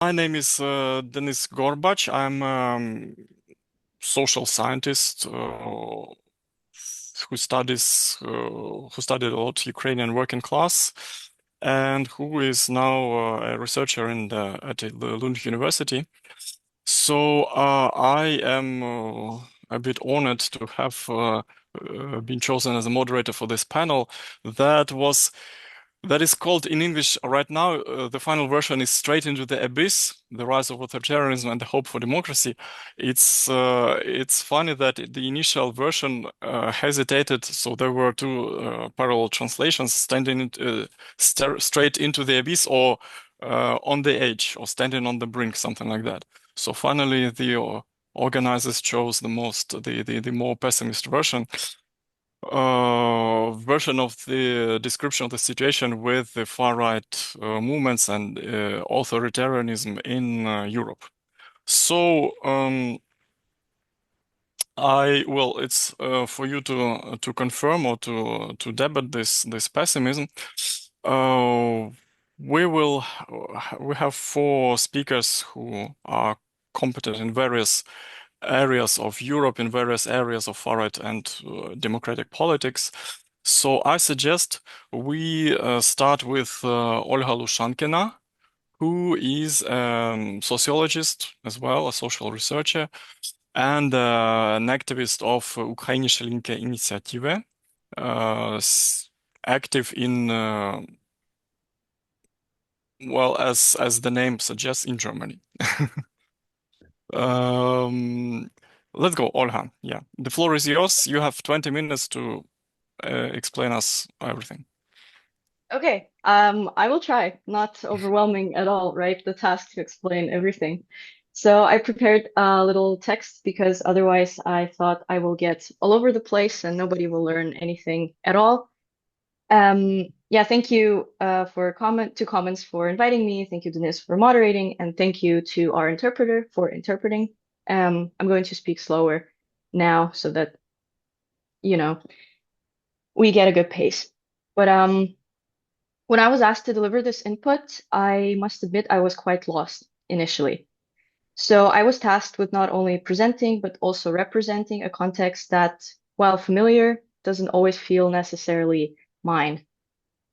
My name is Denis Gorbach. I'm social scientist who studied a lot Ukrainian working class, and who is now a researcher at the Lund University. So I am a bit honored to have been chosen as a moderator for this panel. That was that is called in English right now. The final version is Straight into the Abyss: The Rise of Authoritarianism and the Hope for Democracy. It's funny that the initial version hesitated, so there were two parallel translations: straight into the abyss, or on the edge, or standing on the brink, something like that. So finally, the organizers chose the more pessimist version of the description of the situation with the far right movements and authoritarianism in Europe. So it's for you to confirm or to debate this pessimism. Uh, we have four speakers who are competent in various areas of Europe, in various areas of far right and democratic politics. So I suggest we start with Olga Lushankina, who is a sociologist as well, a social researcher, and an activist of Ukrainische Linke Initiative, active in as the name suggests, in Germany. Um, let's go, Olha. Yeah, the floor is yours. You have 20 minutes to explain us everything. Okay, I will try. Not overwhelming at all, right? The task to explain everything. So I prepared a little text because otherwise I thought I will get all over the place and nobody will learn anything at all. Yeah, thank you for comments for inviting me. Thank you, Denise, for moderating, and thank you to our interpreter for interpreting. I'm going to speak slower now so that, you know, we get a good pace. But when I was asked to deliver this input, I must admit I was quite lost initially. So I was tasked with not only presenting, but also representing a context that, while familiar, doesn't always feel necessarily mine.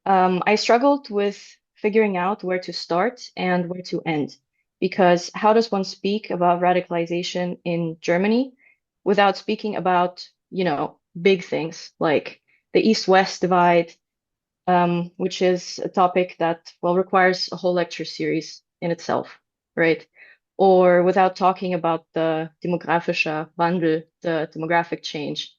I struggled with figuring out where to start and where to end, because how does one speak about radicalization in Germany without speaking about, big things like the East-West divide, which is a topic that, well, requires a whole lecture series in itself, right? Or without talking about the demografischer Wandel, the demographic change,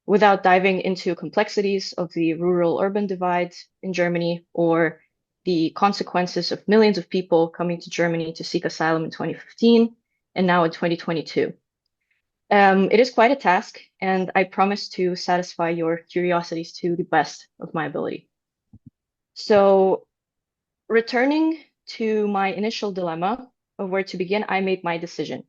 without diving into complexities of the rural-urban divide in Germany or the consequences of millions of people coming to Germany to seek asylum in 2015 and now in 2022. It is quite a task, and I promise to satisfy your curiosities to the best of my ability. So, returning to my initial dilemma of where to begin, I made my decision.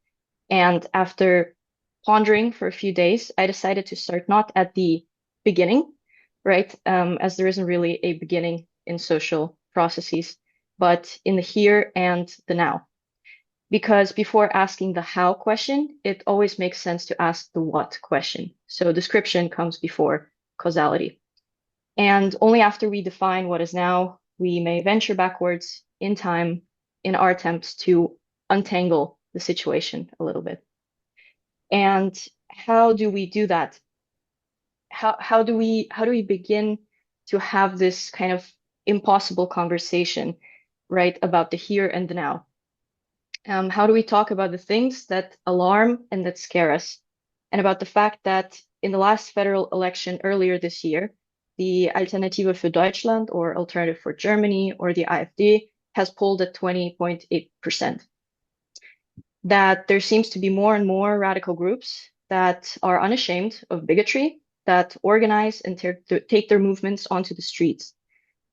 And after pondering for a few days, I decided to start not at the beginning, right? As there isn't really a beginning in social processes, but in the here and the now. Because before asking the how question, it always makes sense to ask the what question. So description comes before causality. And only after we define what is now, we may venture backwards in time in our attempts to untangle the situation a little bit. And how do we do that? How do we begin to have this kind of impossible conversation, right, about the here and the now? How do we talk about the things that alarm and that scare us, and about the fact that in the last federal election earlier this year, the Alternative für Deutschland, or Alternative for Germany, or the AfD, has polled at 20.8%. That there seems to be more and more radical groups that are unashamed of bigotry, that organize and take their movements onto the streets,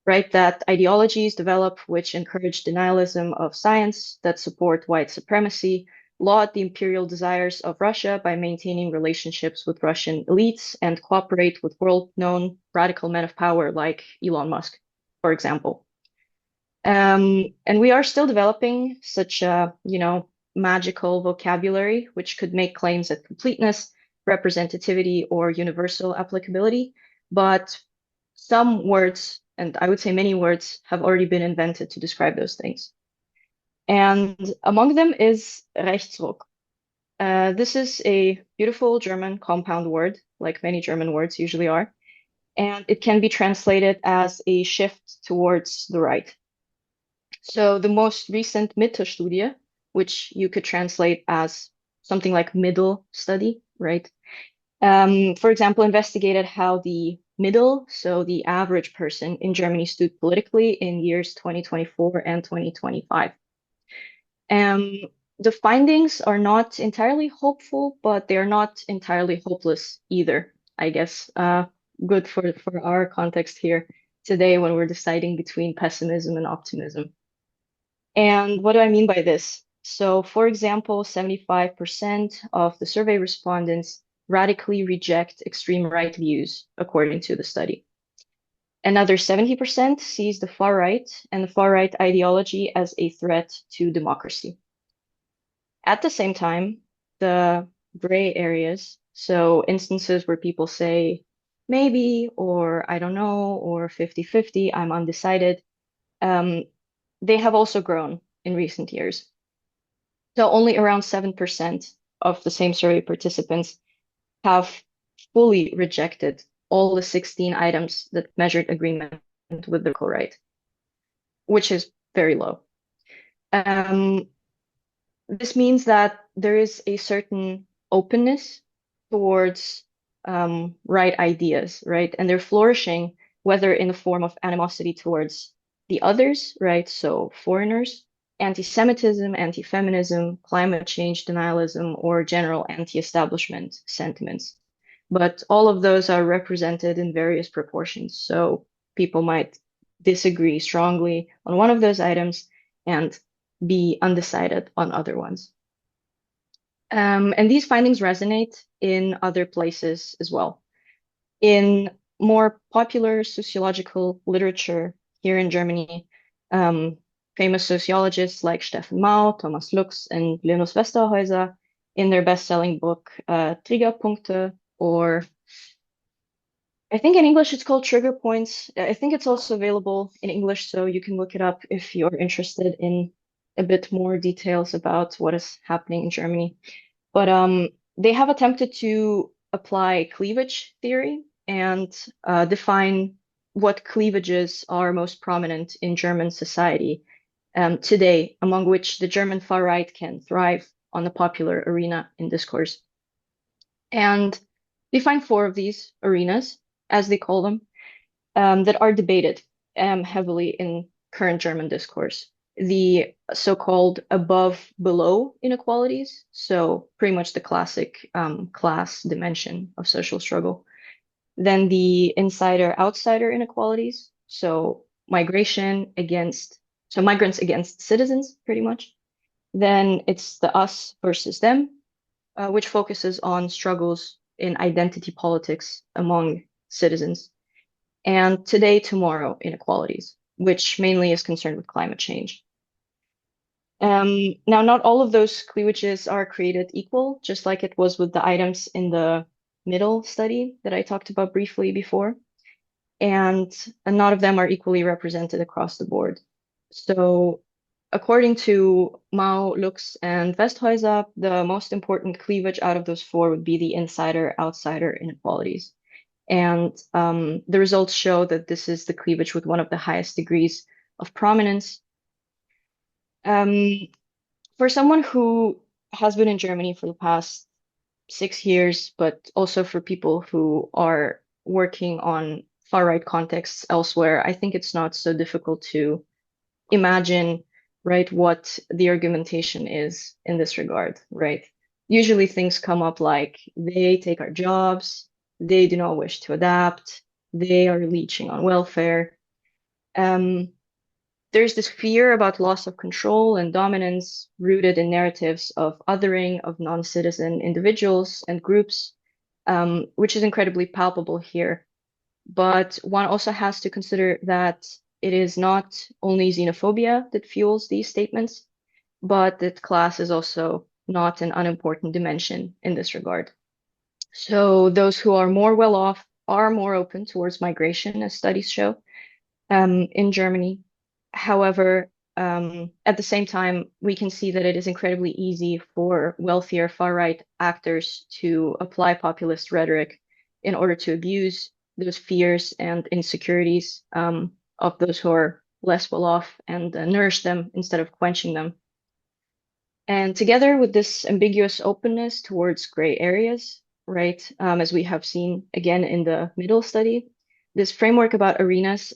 right? That ideologies develop which encourage denialism of science, that support white supremacy, laud the imperial desires of Russia by maintaining relationships with Russian elites, and cooperate with world-known radical men of power like Elon Musk, for example. And we are still developing such a, magical vocabulary, which could make claims at completeness, representativity, or universal applicability. But some words, and I would say many words, have already been invented to describe those things. And among them is Rechtsruck. This is a beautiful German compound word, like many German words usually are, and it can be translated as a shift towards the right. So the most recent Mitte-Studie, which you could translate as something like middle study, right? For example, investigated how the middle, so the average person in Germany stood politically in years 2024 and 2025. Um, the findings are not entirely hopeful, but they are not entirely hopeless either, I guess. Good for our context here today when we're deciding between pessimism and optimism. And what do I mean by this? So, for example, 75% of the survey respondents radically reject extreme right views, according to the study. Another 70% sees the far right and the far right ideology as a threat to democracy. At the same time, the gray areas, so instances where people say maybe, or I don't know, or 50-50, I'm undecided, um, they have also grown in recent years. So only around 7% of the same survey participants have fully rejected all the 16 items that measured agreement with the co-right, which is very low. Um, this means that there is a certain openness towards right ideas, right? And they're flourishing, whether in the form of animosity towards the others, right? So foreigners, anti-Semitism, anti-feminism, climate change denialism, or general anti-establishment sentiments. But all of those are represented in various proportions. So people might disagree strongly on one of those items and be undecided on other ones. And these findings resonate in other places as well. In more popular sociological literature here in Germany, um, famous sociologists like Steffen Mau, Thomas Lux, and Linus Westerhäuser, in their best-selling book, Triggerpunkte, or I think in English it's called Trigger Points. I think it's also available in English, so you can look it up if you're interested in a bit more details about what is happening in Germany. But they have attempted to apply cleavage theory and define what cleavages are most prominent in German society today, among which the German far right can thrive on the popular arena in discourse. And they find four of these arenas, as they call them, that are debated heavily in current German discourse. The so-called above-below inequalities, so pretty much the classic class dimension of social struggle. Then the insider-outsider inequalities, so migrants against citizens, pretty much. Then it's the us versus them, which focuses on struggles in identity politics among citizens, and today, tomorrow inequalities, which mainly is concerned with climate change. Now, not all of those cleavages are created equal, just like it was with the items in the middle study that I talked about briefly before, and none of them are equally represented across the board. So, according to Mao, Lux, and Westhäuser, the most important cleavage out of those four would be the insider-outsider inequalities. And the results show that this is the cleavage with one of the highest degrees of prominence. Um, for someone who has been in Germany for the past 6 years, but also for people who are working on far-right contexts elsewhere, I think it's not so difficult to imagine, right, what the argumentation is in this regard, right? Usually things come up like they take our jobs, they do not wish to adapt, they are leeching on welfare. Um, there's this fear about loss of control and dominance rooted in narratives of othering of non-citizen individuals and groups, which is incredibly palpable here. But one also has to consider that it is not only xenophobia that fuels these statements, but that class is also not an unimportant dimension in this regard. So those who are more well off are more open towards migration, as studies show, in Germany. However, at the same time, we can see that it is incredibly easy for wealthier far-right actors to apply populist rhetoric in order to abuse those fears and insecurities of those who are less well off and nourish them instead of quenching them. And together with this ambiguous openness towards gray areas, right, as we have seen again in the middle study, this framework about arenas,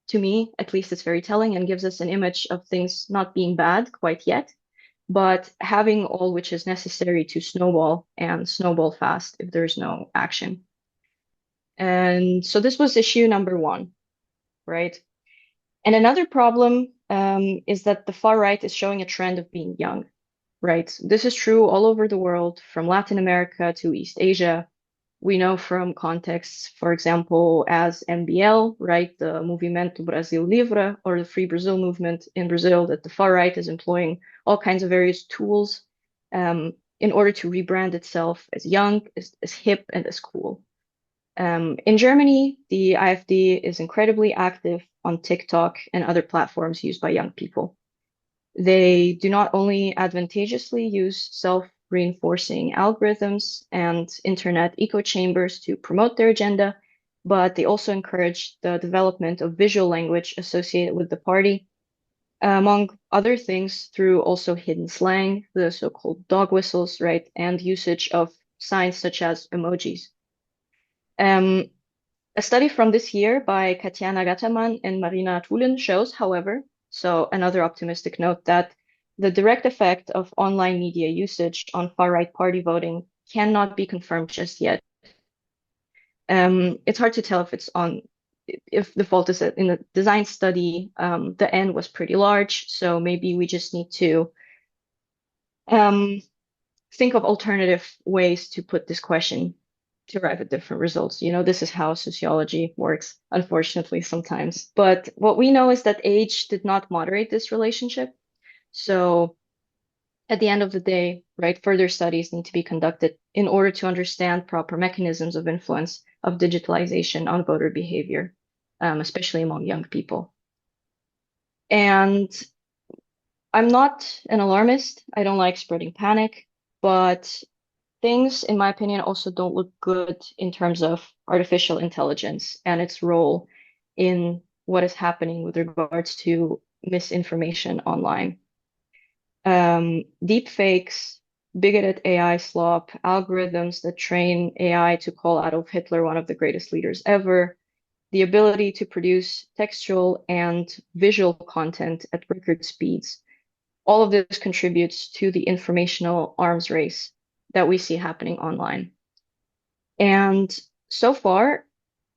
to me, at least, it's very telling and gives us an image of things not being bad quite yet, but having all which is necessary to snowball and snowball fast if there's no action. And so this was issue number one, right? And another problem is that the far right is showing a trend of being young. Right. This is true all over the world, from Latin America to East Asia. We know from contexts, for example, as MBL, right, the Movimento Brasil Livre, or the Free Brazil movement in Brazil, that the far right is employing all kinds of various tools in order to rebrand itself as young, as hip, and as cool. In Germany, the AfD is incredibly active on TikTok and other platforms used by young people. They do not only advantageously use self-reinforcing algorithms and internet echo chambers to promote their agenda, but they also encourage the development of visual language associated with the party, among other things, through also hidden slang, the so-called dog whistles, right, and usage of signs such as emojis. Um, a study from this year by Katjana Gataman and Marina Tulin shows, however, so another optimistic note, that the direct effect of online media usage on far-right party voting cannot be confirmed just yet. It's hard to tell if the fault is in the design study. The N was pretty large, so maybe we just need to um, think of alternative ways to put this question to arrive at different results. You know, this is how sociology works, unfortunately, sometimes. But what we know is that age did not moderate this relationship. So at the end of the day, right, further studies need to be conducted in order to understand proper mechanisms of influence of digitalization on voter behavior, especially among young people. And I'm not an alarmist. I don't like spreading panic, but things, in my opinion, also don't look good in terms of artificial intelligence and its role in what is happening with regards to misinformation online. Deep fakes, bigoted AI slop, algorithms that train AI to call Adolf Hitler one of the greatest leaders ever, the ability to produce textual and visual content at record speeds. All of this contributes to the informational arms race that we see happening online. And so far,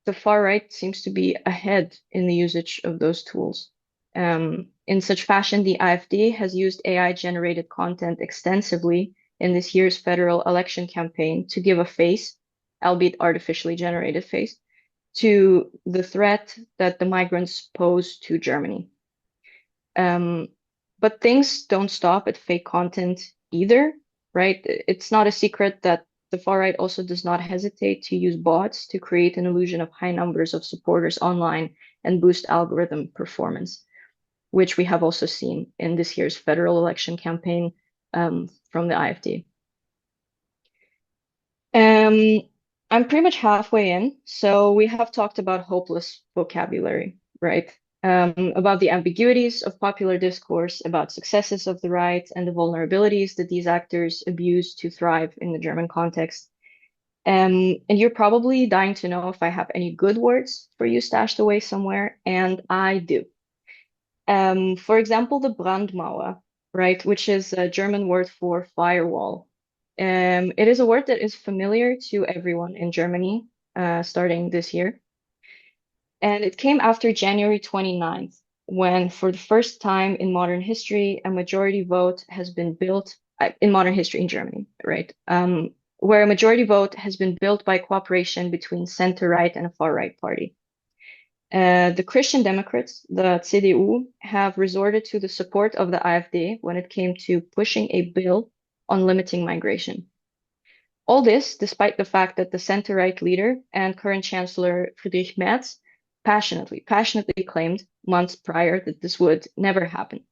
the far right seems to be ahead in the usage of those tools. In such fashion, the AfD has used AI-generated content extensively in this year's federal election campaign to give a face, albeit artificially generated face, to the threat that the migrants pose to Germany. But things don't stop at fake content either, right? It's not a secret that the far right also does not hesitate to use bots to create an illusion of high numbers of supporters online and boost algorithm performance, which we have also seen in this year's federal election campaign from the AfD. I'm pretty much halfway in, so we have talked about hopeless vocabulary, right? About the ambiguities of popular discourse, about successes of the right, and the vulnerabilities that these actors abuse to thrive in the German context. And you're probably dying to know if I have any good words for you stashed away somewhere, and I do. For example, the Brandmauer, right, which is a German word for firewall. It is a word that is familiar to everyone in Germany starting this year. And it came after January 29th, when for the first time in modern history, a majority vote has been built in modern history in Germany, right? Where a majority vote has been built by cooperation between center-right and a far-right party. The Christian Democrats, the CDU, have resorted to the support of the AfD when it came to pushing a bill on limiting migration. All this despite the fact that the center-right leader and current Chancellor Friedrich Merz passionately claimed months prior that this would never happen.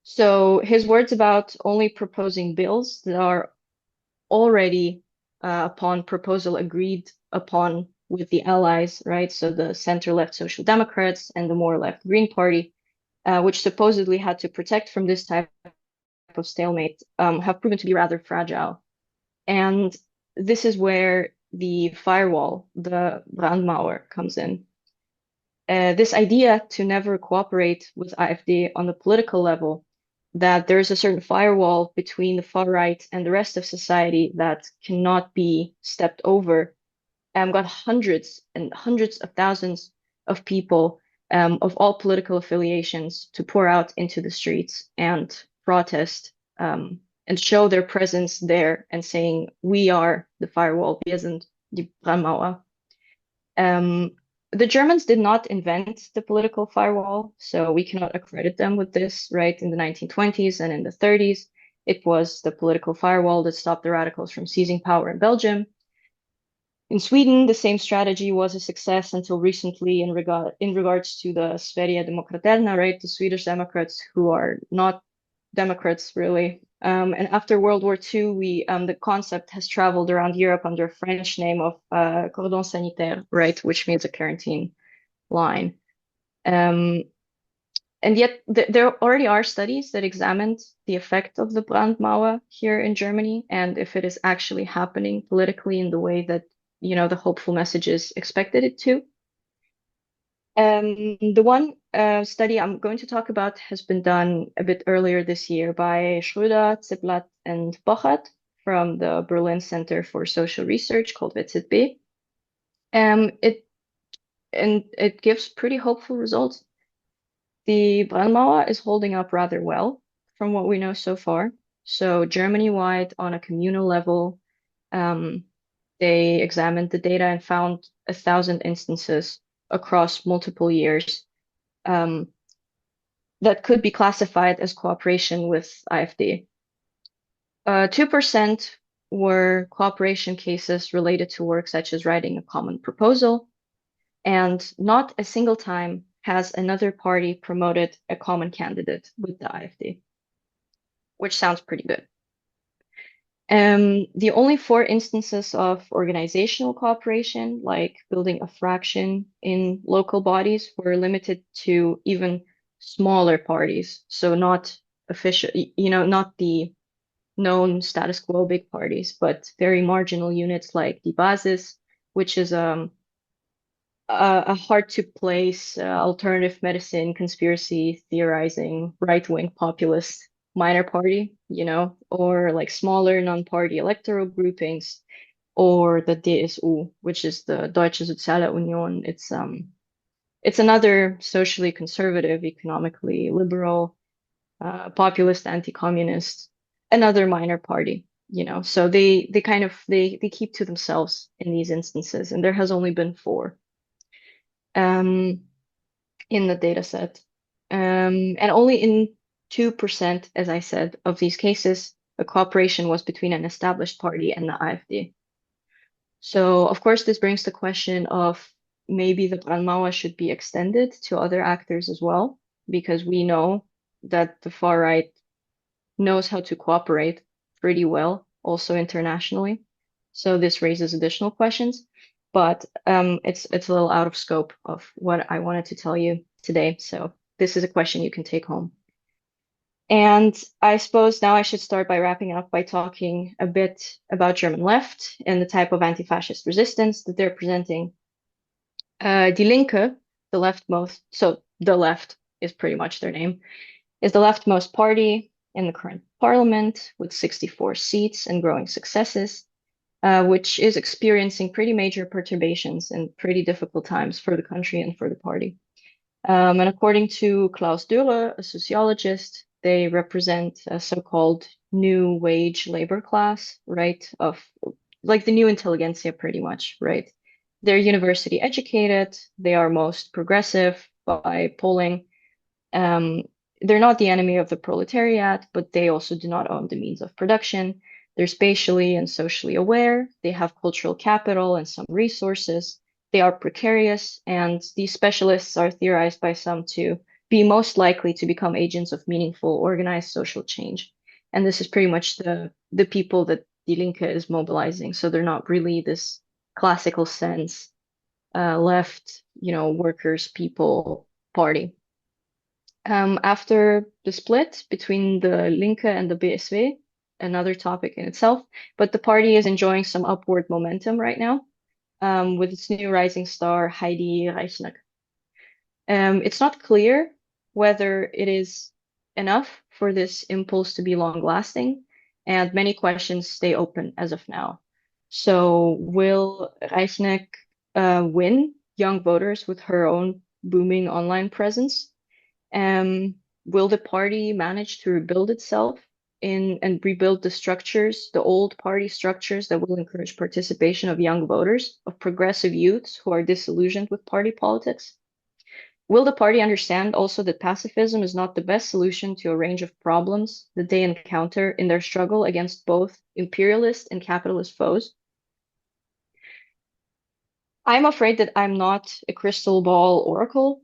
So his words about only proposing bills that are already upon proposal agreed upon with the allies, right? So the center-left Social Democrats and the more left Green Party, which supposedly had to protect from this type of stalemate, have proven to be rather fragile. And this is where the firewall, the Brandmauer, comes in. This idea to never cooperate with AfD on the political level, that there is a certain firewall between the far right and the rest of society that cannot be stepped over, got hundreds and hundreds of thousands of people of all political affiliations to pour out into the streets and protest and show their presence there and saying, we are the firewall, wir sind die Brandmauer. The Germans did not invent the political firewall, so we cannot accredit them with this, right? In the 1920s and in the 30s, it was the political firewall that stopped the radicals from seizing power in Belgium. In Sweden, the same strategy was a success until recently in regards to the Sverigedemokraterna, right? The Swedish Democrats, who are not Democrats really. And after World War II, the concept has traveled around Europe under a French name of cordon sanitaire, right, which means a quarantine line. And yet there already are studies that examined the effect of the Brandmauer here in Germany and if it is actually happening politically in the way that, the hopeful messages expected it to. The one study I'm going to talk about has been done a bit earlier this year by Schröder, Ziblatt, and Bochert from the Berlin Center for Social Research called WZB. It gives pretty hopeful results. The Brandmauer is holding up rather well from what we know so far. So Germany-wide, on a communal level, they examined the data and found 1,000 instances across multiple years that could be classified as cooperation with AfD. 2% were cooperation cases related to work such as writing a common proposal, and not a single time has another party promoted a common candidate with the AfD, which sounds pretty good. The only 4 instances of organizational cooperation, like building a fraction in local bodies, were limited to even smaller parties. So not official, not the known status quo big parties, but very marginal units like the Basis, which is a hard to place alternative medicine, conspiracy theorizing, right-wing populist minor party, or like smaller non-party electoral groupings, or the DSU, which is the Deutsche Soziale Union. It's another socially conservative, economically liberal, populist, anti-communist, another minor party, So they kind of they keep to themselves in these instances, and there has only been 4 in the data set. And only in 2%, as I said, of these cases, a cooperation was between an established party and the AfD. So, of course, this brings the question of maybe the Brandmauer should be extended to other actors as well, because we know that the far right knows how to cooperate pretty well, also internationally. So this raises additional questions, but it's a little out of scope of what I wanted to tell you today. So this is a question you can take home. And I suppose now I should start by wrapping up by talking a bit about German left and the type of anti-fascist resistance that they're presenting. Die Linke, the leftmost, so the left is pretty much their name, is the leftmost party in the current parliament with 64 seats and growing successes, which is experiencing pretty major perturbations and pretty difficult times for the country and for the party. And according to Klaus Dürre, a sociologist, they represent a so-called new wage labor class, right? Of like the new intelligentsia, pretty much, right? They're university educated. They are most progressive by polling. Um, they're not the enemy of the proletariat, but they also do not own the means of production. They're spatially and socially aware. They have cultural capital and some resources. They are precarious, and these specialists are theorized by some to be most likely to become agents of meaningful, organized social change. And this is pretty much the people that Die Linke is mobilizing. So they're not really this classical sense left, workers, people party. After the split between the Linke and the BSW, another topic in itself, but the party is enjoying some upward momentum right now, with its new rising star, Heidi Reichsnack. It's not clear whether it is enough for this impulse to be long-lasting, and many questions stay open as of now. So, will Reichsnack win young voters with her own booming online presence? Um, will the party manage to rebuild itself in and rebuild the structures, the old party structures that will encourage participation of young voters, of progressive youths who are disillusioned with party politics? Will the party understand also that pacifism is not the best solution to a range of problems that they encounter in their struggle against both imperialist and capitalist foes? I'm afraid that I'm not a crystal ball oracle.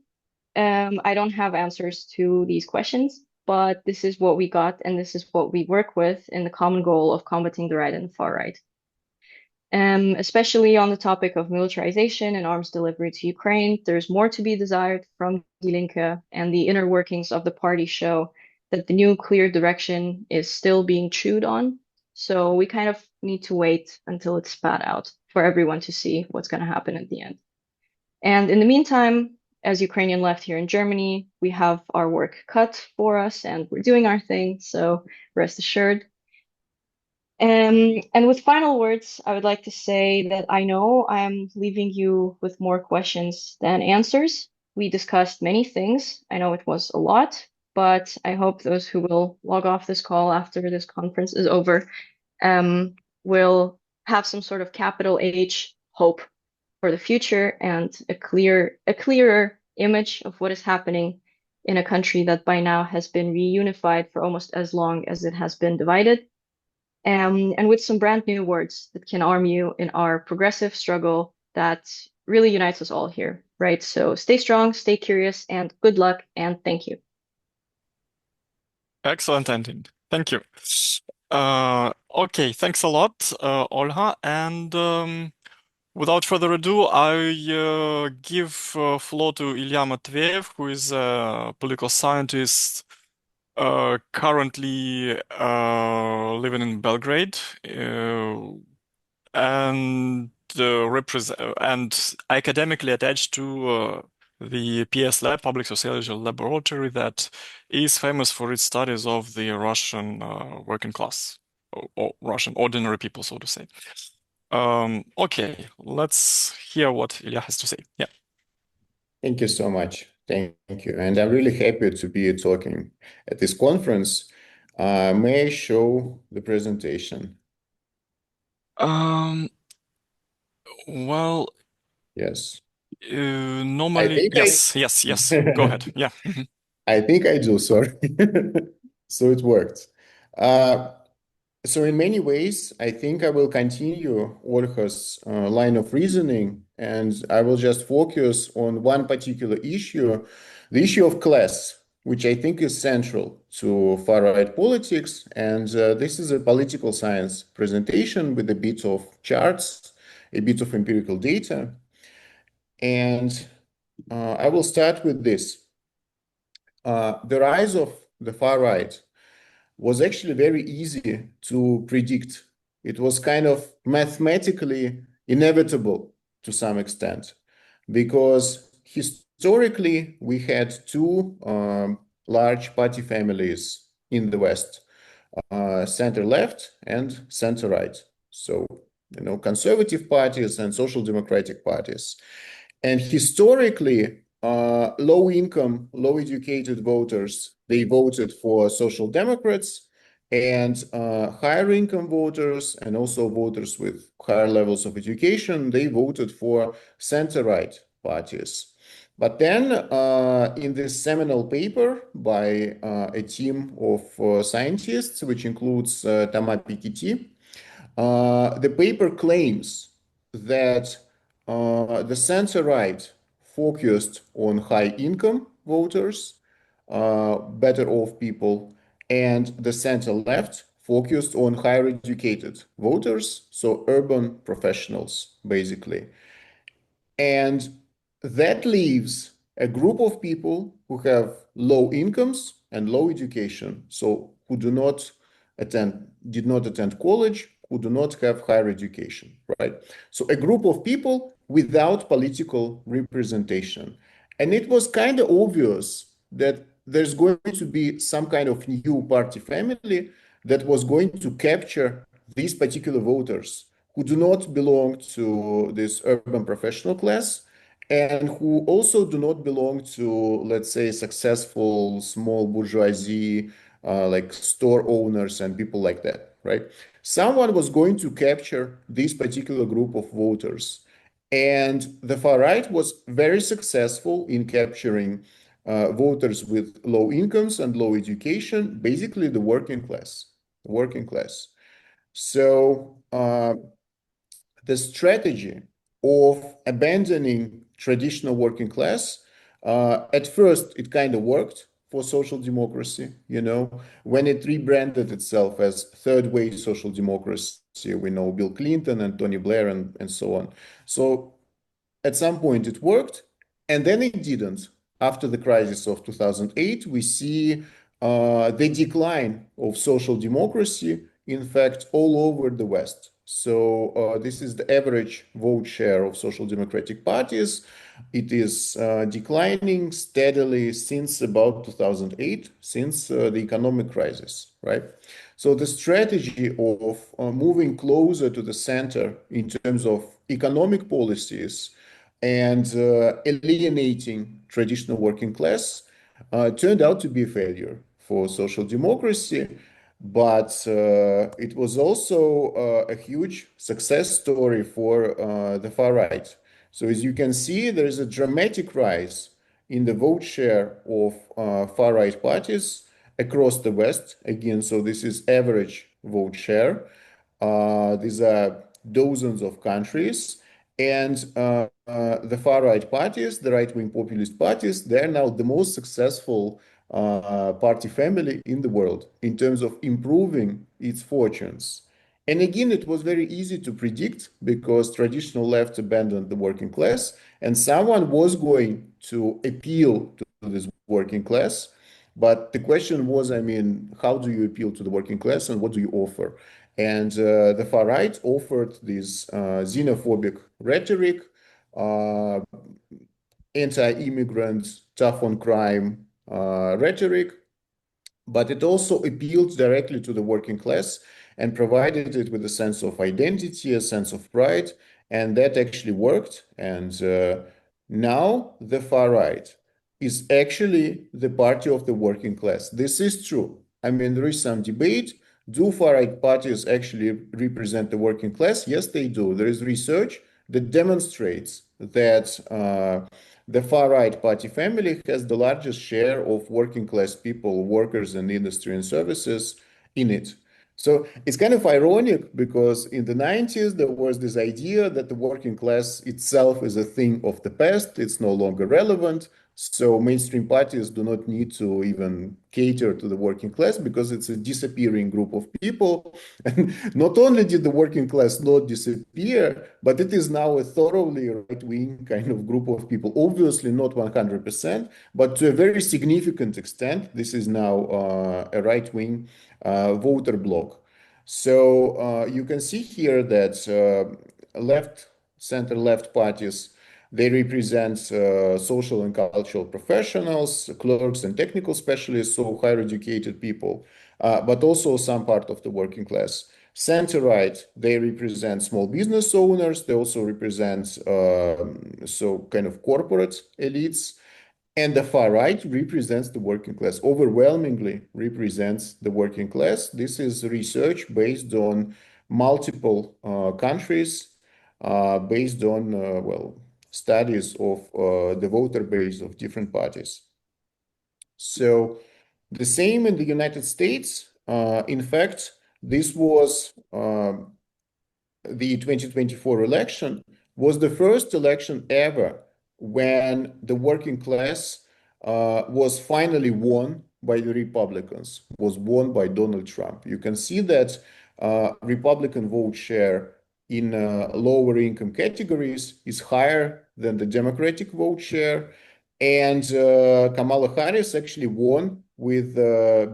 I don't have answers to these questions, but this is what we got, and this is what we work with in the common goal of combating the right and the far right. Especially on the topic of militarization and arms delivery to Ukraine, there's more to be desired from Die Linke, and the inner workings of the party show that the new clear direction is still being chewed on. So we kind of need to wait until it's spat out for everyone to see what's going to happen at the end. And in the meantime, as Ukrainian left here in Germany, we have our work cut for us and we're doing our thing. So rest assured. And with final words, I would like to say that I know I'm leaving you with more questions than answers. We discussed many things. I know it was a lot, but I hope those who will log off this call after this conference is over will have some sort of capital H hope for the future and a clearer image of what is happening in a country that by now has been reunified for almost as long as it has been divided, and with some brand new words that can arm you in our progressive struggle that really unites us all here, right? So stay strong, stay curious, and good luck, and thank you. Excellent ending. Thank you. Okay, thanks a lot, Olha. And without further ado, I give floor to Ilya Matveyev, who is a political scientist currently living in Belgrade, and and academically attached to the PS Lab, Public Sociology Laboratory, that is famous for its studies of the Russian working class, or Russian ordinary people, so to say. Okay, let's hear what Ilya has to say. Yeah. Thank you so much. Thank you. And I'm really happy to be talking at this conference. May I show the presentation? Um, well, Yes. I normally, think yes. Go ahead. Yeah. I think I do, sorry. So it worked. Uh, so in many ways, I think I will continue Olga's line of reasoning, and I will just focus on one particular issue, the issue of class, which I think is central to far-right politics. And this is a political science presentation with a bit of charts, a bit of empirical data. And I will start with this. The rise of the far right was actually very easy to predict. It was kind of mathematically inevitable to some extent, because historically we had two large party families in the West, center left and center right. So, conservative parties and social democratic parties. And historically, low income, low educated voters, they voted for social democrats, And higher income voters and also voters with higher levels of education, they voted for center-right parties. But then in this seminal paper by a team of scientists, which includes Thomas Piketty, the paper claims that the center-right focused on high-income voters, better off people, and the center-left focused on higher educated voters, so urban professionals, basically. And that leaves a group of people who have low incomes and low education, so who did not attend college, who do not have higher education, right? So a group of people without political representation. And it was kind of obvious that there's going to be some kind of new party family that was going to capture these particular voters who do not belong to this urban professional class and who also do not belong to, let's say, successful small bourgeoisie, like store owners and people like that, right? Someone was going to capture this particular group of voters. And the far right was very successful in capturing voters with low incomes and low education, basically the working class. Working class. So the strategy of abandoning traditional working class, at first it kind of worked for social democracy, when it rebranded itself as third way social democracy. We know Bill Clinton and Tony Blair and so on. So at some point it worked, and then it didn't. After the crisis of 2008, we see the decline of social democracy, in fact, all over the West. So this is the average vote share of social democratic parties. It is declining steadily since about 2008, since the economic crisis, right? So the strategy of moving closer to the center in terms of economic policies and alienating traditional working class turned out to be a failure for social democracy, but it was also a huge success story for the far right. So as you can see, there is a dramatic rise in the vote share of far right parties across the West. Again, so this is average vote share. These are dozens of countries. And the far right parties, the right wing populist parties, they're now the most successful party family in the world in terms of improving its fortunes. And again, it was very easy to predict because traditional left abandoned the working class, and someone was going to appeal to this working class. But the question was, I mean, how do you appeal to the working class and what do you offer? And the far right offered this xenophobic rhetoric, uh, anti-immigrant, tough on crime rhetoric, but it also appealed directly to the working class and provided it with a sense of identity, a sense of pride, and that actually worked. And now the far right is actually the party of the working class. This is true. I mean, there is some debate. Do far right parties actually represent the working class? Yes, they do. There is research that demonstrates that the far right party family has the largest share of working class people, workers in industry and services in it. So it's kind of ironic because in the 90s, there was this idea that the working class itself is a thing of the past, it's no longer relevant. So mainstream parties do not need to even cater to the working class because it's a disappearing group of people. And not only did the working class not disappear, but it is now a thoroughly right-wing kind of group of people. Obviously not 100%, but to a very significant extent, this is now a right-wing voter bloc. So you can see here that center-left parties, they represent social and cultural professionals, clerks and technical specialists, so higher educated people, but also some part of the working class. Center-right, they represent small business owners. They also represent so kind of corporate elites. And the far right represents the working class, overwhelmingly represents the working class. This is research based on multiple countries, based on, well, studies of the voter base of different parties. So the same in the United States. In fact, this was the 2024 election was the first election ever when the working class was finally won by the Republicans, was won by Donald Trump. You can see that Republican vote share in lower income categories is higher than the Democratic vote share. And Kamala Harris actually won with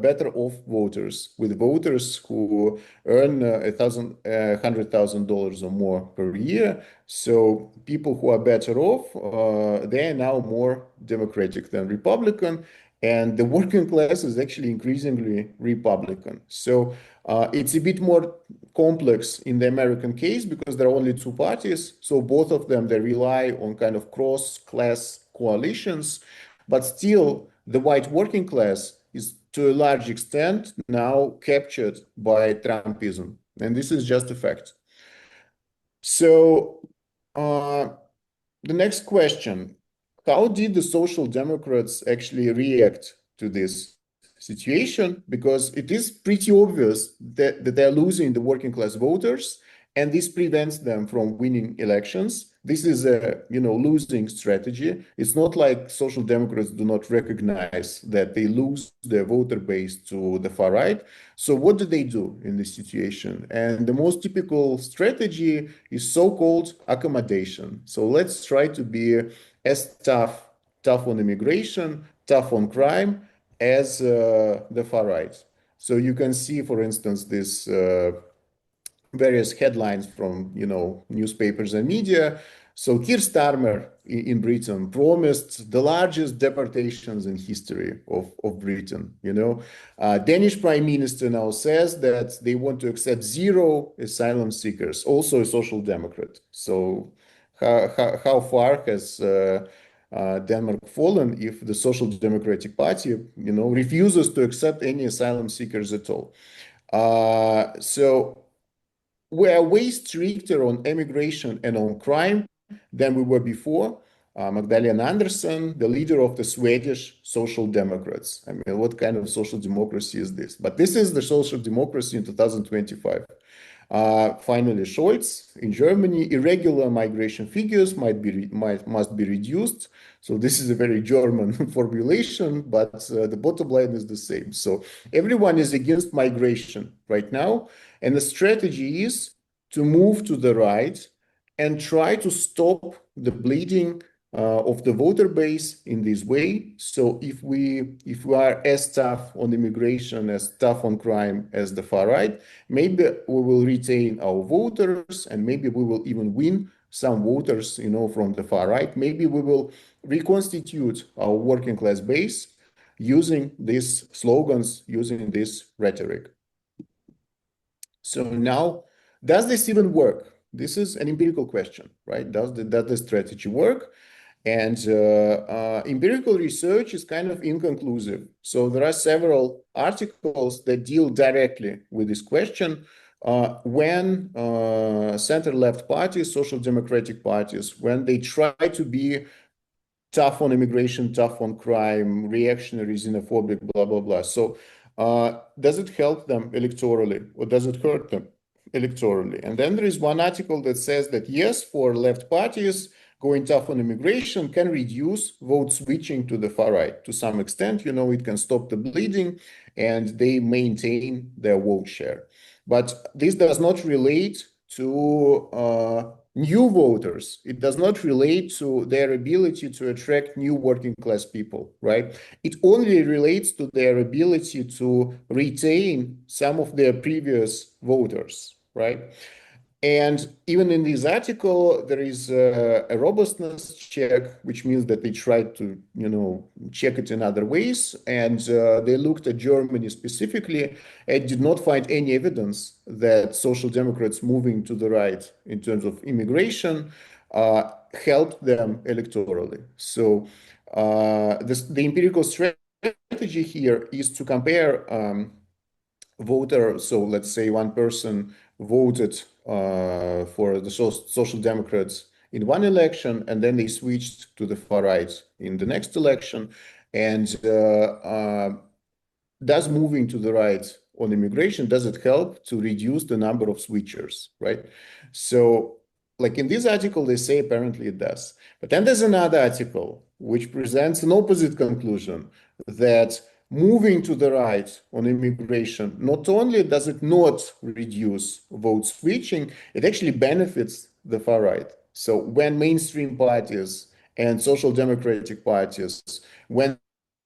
better off voters, with voters who earn $100,000 or more per year. So people who are better off, they are now more Democratic than Republican. And the working class is actually increasingly Republican. So it's a bit more complex in the American case because there are only two parties. So both of them, they rely on kind of cross-class coalitions, but still the white working class is to a large extent now captured by Trumpism. And this is just a fact. So the next question, how did the Social Democrats actually react to this situation? Because it is pretty obvious that they're losing the working class voters, and this prevents them from winning elections. This is a losing strategy. It's not like Social Democrats do not recognize that they lose their voter base to the far right. So what do they do in this situation? And the most typical strategy is so-called accommodation. So let's try to be as tough on immigration, tough on crime as the far right. So you can see, for instance, this various headlines from newspapers and media. So Keir Starmer in Britain promised the largest deportations in history of Britain. Danish Prime Minister now says that they want to accept zero asylum seekers, also a social democrat. So how far has Denmark fallen if the Social Democratic Party refuses to accept any asylum seekers at all? So we are way stricter on immigration and on crime than we were before. Magdalena Andersson, the leader of the Swedish Social Democrats. I mean, what kind of social democracy is this? But this is the social democracy in 2025. Finally, Scholz in Germany, irregular migration figures must be reduced. So this is a very German formulation, but the bottom line is the same. So everyone is against migration right now, and the strategy is to move to the right and try to stop the bleeding of the voter base in this way. So if we are as tough on immigration, as tough on crime as the far right, maybe we will retain our voters, and maybe we will even win some voters, from the far right. Maybe we will reconstitute our working class base using these slogans, using this rhetoric. So now, does this even work? This is an empirical question, right? Does the strategy work? And empirical research is kind of inconclusive. So there are several articles that deal directly with this question. When center-left parties, social democratic parties, when they try to be tough on immigration, tough on crime, reactionary, xenophobic, blah, blah, blah. So does it help them electorally, or does it hurt them electorally? And then there is one article that says that yes, for left parties, going tough on immigration can reduce vote switching to the far right to some extent. It can stop the bleeding and they maintain their vote share. But this does not relate to new voters. It does not relate to their ability to attract new working class people, right? It only relates to their ability to retain some of their previous voters, right? And even in this article, there is a robustness check, which means that they tried to, check it in other ways. And they looked at Germany specifically and did not find any evidence that social democrats moving to the right in terms of immigration helped them electorally. So the empirical strategy here is to compare voter. So let's say one person voted for the Social Democrats in one election, and then they switched to the far right in the next election. And does moving to the right on immigration, does it help to reduce the number of switchers, right? So like in this article, they say apparently it does. But then there's another article which presents an opposite conclusion, that moving to the right on immigration, not only does it not reduce vote switching, it actually benefits the far right. So when mainstream parties and social democratic parties, when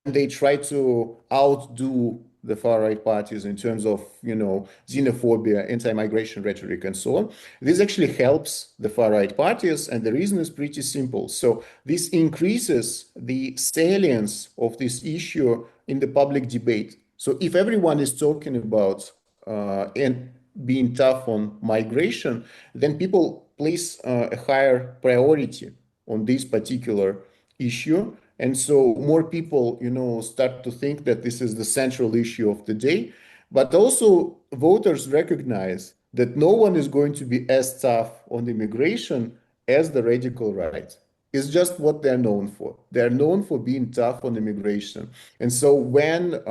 they try to outdo the far right parties in terms of, xenophobia, anti-migration rhetoric, and so on, this actually helps the far right parties, and the reason is pretty simple. So this increases the salience of this issue in the public debate. So if everyone is talking about and being tough on migration, then people place a higher priority on this particular issue. And so more people, start to think that this is the central issue of the day. But also voters recognize that no one is going to be as tough on immigration as the radical right. It's just what they're known for. They're known for being tough on immigration. And so when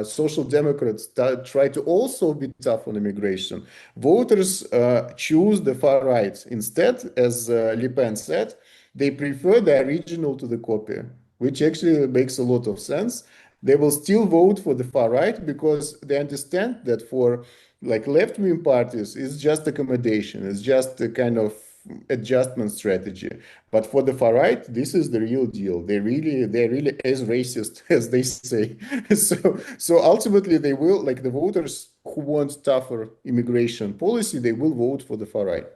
social democrats try to also be tough on immigration, voters choose the far right. Instead, as Le Pen said, they prefer the original to the copy, which actually makes a lot of sense. They will still vote for the far right because they understand that for like left-wing parties, it's just accommodation, it's just a kind of adjustment strategy. But for the far right, this is the real deal. They're really as racist as they say. So ultimately, they will, like the voters who want tougher immigration policy, they will vote for the far right.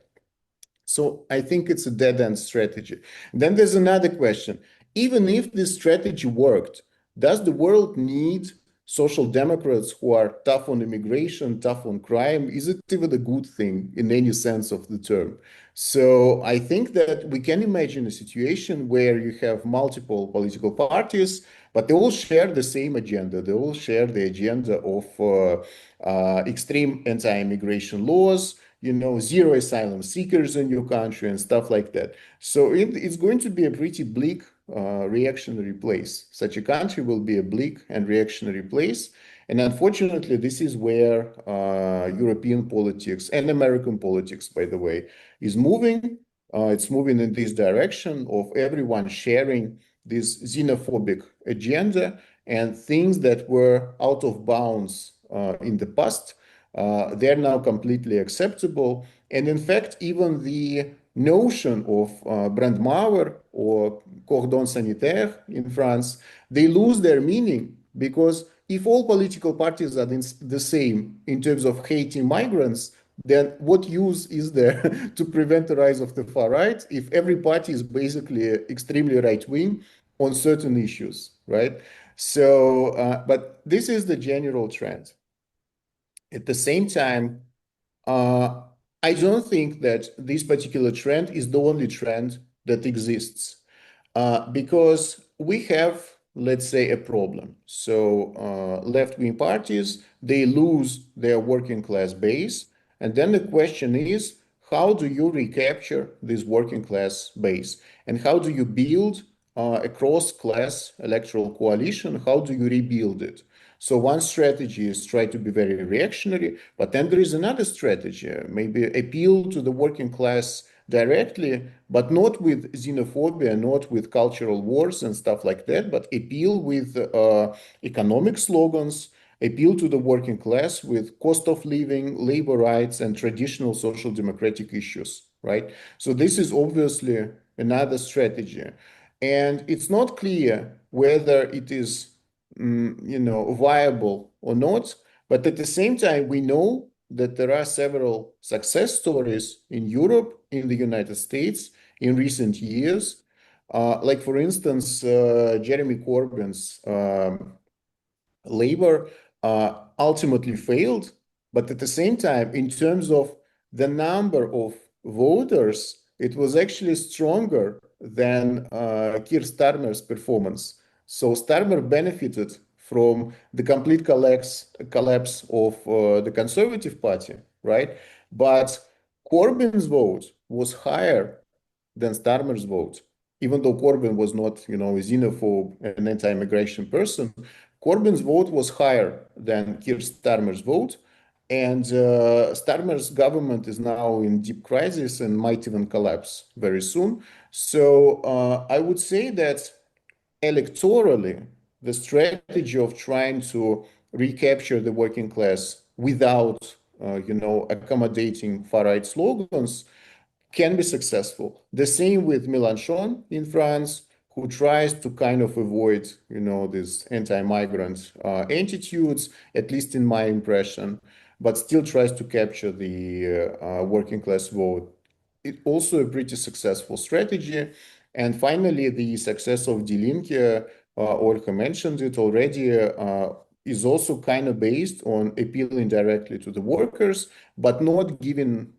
So I think it's a dead-end strategy. Then there's another question. Even if this strategy worked, does the world need social democrats who are tough on immigration, tough on crime? Is it even a good thing in any sense of the term? So I think that we can imagine a situation where you have multiple political parties, but they all share the same agenda. They all share the agenda of extreme anti-immigration laws, zero asylum seekers in your country and stuff like that. So it's going to be a pretty bleak reactionary place. Such a country will be a bleak and reactionary place. And unfortunately, this is where European politics and American politics, by the way, is moving. It's moving in this direction of everyone sharing this xenophobic agenda, and things that were out of bounds in the past, they're now completely acceptable. And in fact, even the notion of brandmauer or cordon sanitaire in France, they lose their meaning, because if all political parties are the same in terms of hating migrants, then what use is there to prevent the rise of the far right if every party is basically extremely right wing on certain issues, right? So, but this is the general trend. At the same time, uh, I don't think that this particular trend is the only trend that exists, because we have, let's say, a problem. So left-wing parties, they lose their working class base. And then the question is, how do you recapture this working class base? And how do you build a cross-class electoral coalition? How do you rebuild it? So one strategy is try to be very reactionary, but then there is another strategy, maybe appeal to the working class directly, but not with xenophobia, not with cultural wars and stuff like that, but appeal with economic slogans, appeal to the working class with cost of living, labor rights, and traditional social democratic issues, right? So this is obviously another strategy. And it's not clear whether it is viable or not. But at the same time, we know that there are several success stories in Europe, in the United States in recent years. Like, for instance, Jeremy Corbyn's Labour ultimately failed. But at the same time, in terms of the number of voters, it was actually stronger than Keir Starmer's performance. So Starmer benefited from the complete collapse of the Conservative Party, right? But Corbyn's vote was higher than Starmer's vote, even though Corbyn was not, a xenophobe and anti-immigration person. Corbyn's vote was higher than Keir Starmer's vote, and Starmer's government is now in deep crisis and might even collapse very soon. So I would say that electorally, the strategy of trying to recapture the working class without, accommodating far-right slogans can be successful. The same with Mélenchon in France, who tries to kind of avoid, these anti-migrant attitudes, at least in my impression, but still tries to capture the working class vote. It also a pretty successful strategy. And finally, the success of Die Linke, Olga mentioned it already, is also kind of based on appealing directly to the workers, but not giving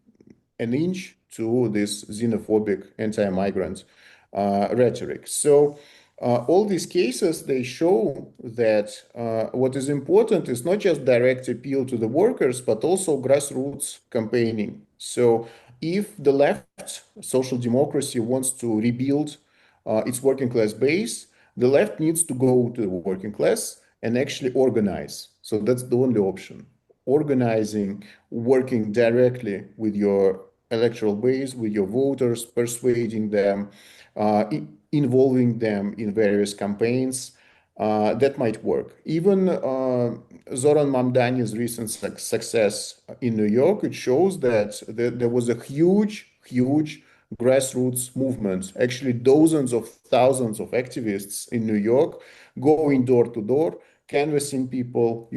an inch to this xenophobic anti-migrant rhetoric. So all these cases, they show that what is important is not just direct appeal to the workers, but also grassroots campaigning. So if the left, social democracy, wants to rebuild its working class base, the left needs to go to the working class and actually organize. So that's the only option. Organizing, working directly with your electoral base, with your voters, persuading them, involving them in various campaigns. That might work. Even Zoran Mamdani's recent success in New York, it shows that there was a huge grassroots movement, actually dozens of thousands of activists in New York going door to door, canvassing people,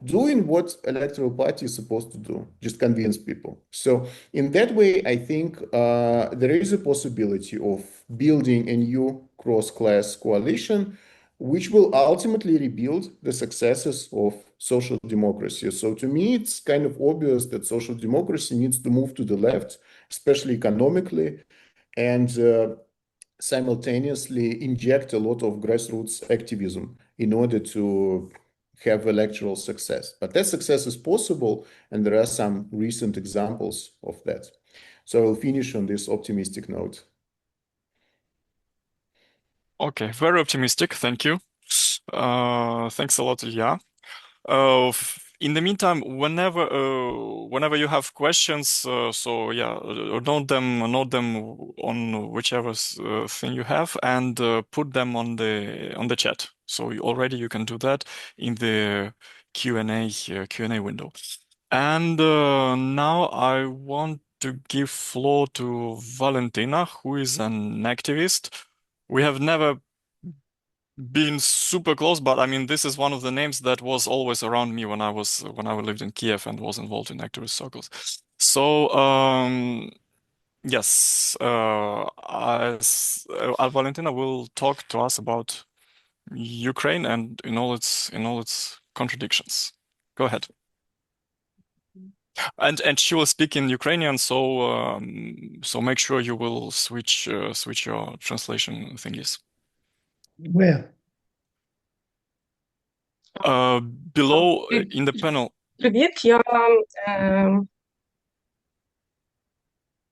doing what electoral party is supposed to do, just convince people. So in that way, I think there is a possibility of building a new cross-class coalition, which will ultimately rebuild the successes of social democracy. So to me, it's kind of obvious that social democracy needs to move to the left, especially economically, and simultaneously inject a lot of grassroots activism in order to have electoral success. But that success is possible, and there are some recent examples of that. So I'll finish on this optimistic note. Okay, very optimistic. Thank you. Thanks a lot, Ilya. In the meantime, whenever you have questions, so yeah, note them on whichever thing you have, and put them on the chat. So you can do that in the Q&A window. And now I want to give floor to Valentina, who is an activist. We have never been super close, but I mean, this is one of the names that was always around me when I lived in Kiev and was involved in activist circles. So, yes, Valentina will talk to us about Ukraine and in all its contradictions. Go ahead. And she will speak in Ukrainian, so make sure you will switch your translation thingies. Where? Below in the panel. Привіт,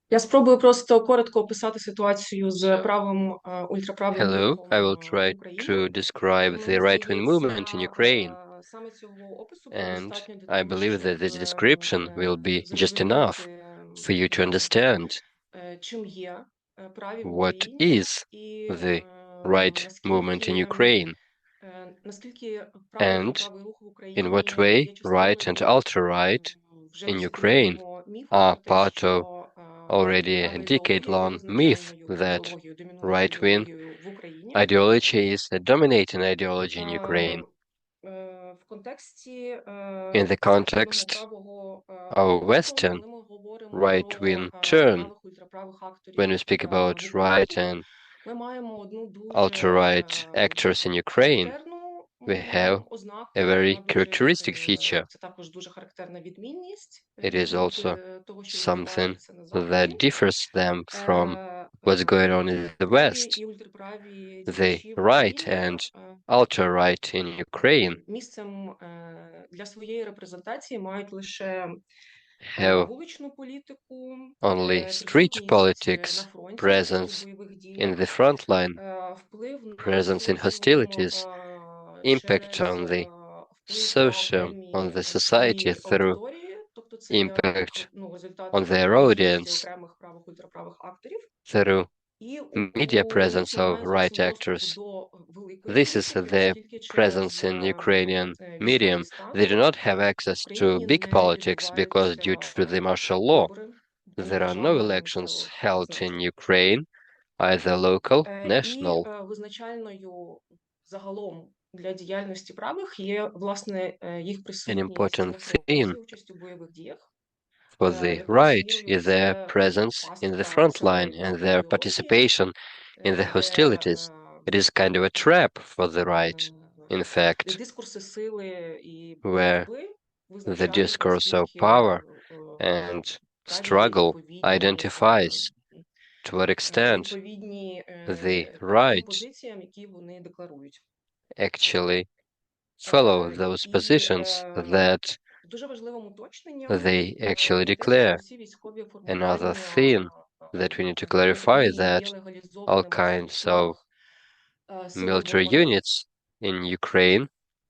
я спробую просто коротко описати ситуацію з правим ультраправим Hello, рухом I will в try Україні. to describe Мені the right-wing movement in здається, Ukraine, саме цього опису буде and достатньо для I того, believe that щоб this description will be just enough for you to understand чим є праві в what Україні is і the right movement in Ukraine, наскільки and правий рух в in Україні what way є частиною right and ultra-right вже in Ukraine розповіданого міфу are про те, part of що already a права ідеологія є decade-long myth визначальною that ідеологією, домінуючою right-wing ідеологією в Україні. ideology is a dominating ideology in Ukraine. В контексті In the західного context правого of руху, Western коли ми говоримо right-wing про turn, правих ультраправих акторів when we speak в about right Україні, and ми маємо одну дуже ultra-right actors in Ukraine, характерну we have a very characteristic feature. Це також дуже характерна відмінність It is від also того, що something відбувається на Заході. that differs them from what's going on in the Праві West. і ультраправі The діячі в right Росії and ultra-right in Ukraine місцем для своєї репрезентації мають лише have вуличну політику, only street присутність на politics, фронті в presence бойових in діях, the front line, вплив на presence in соціум hostilities, impact через on the вплив на social, окремі on the свої society through аудиторії, тобто це як impact результат on their присутності audience, окремих правих ультраправих акторів. through І media presence українців of немає right зовсім доступу actors. до великої This is політики, the оскільки presence через in Ukrainian військовий medium. стан They do not have access в to Україні big не politics because due to the відбуваються martial law, вибори до there are no державного elections місцевого held in значення. Ukraine, either local, І national. визначальною загалом для діяльності правих є, власне, їх An присутність important на фронті, theme участь у бойових діях, for the якоюсь right мірою is their це presence in the пастка front line силових and their ідеологій, participation in the де hostilities. It is kind of a trap for the right, in де fact, дискурси сили і where боротьби the визначають, discourse of наскільки power and праві є struggle відповідні identifies to what extent відповідні the тим right позиціям, які вони декларують. actually follow those І positions that дуже важливим уточненням they actually є те, що declare. всі військові Another формування thing that we need to в clarify Україні that є all легалізованими в kinds of структурах сил military оборони. units in Ukraine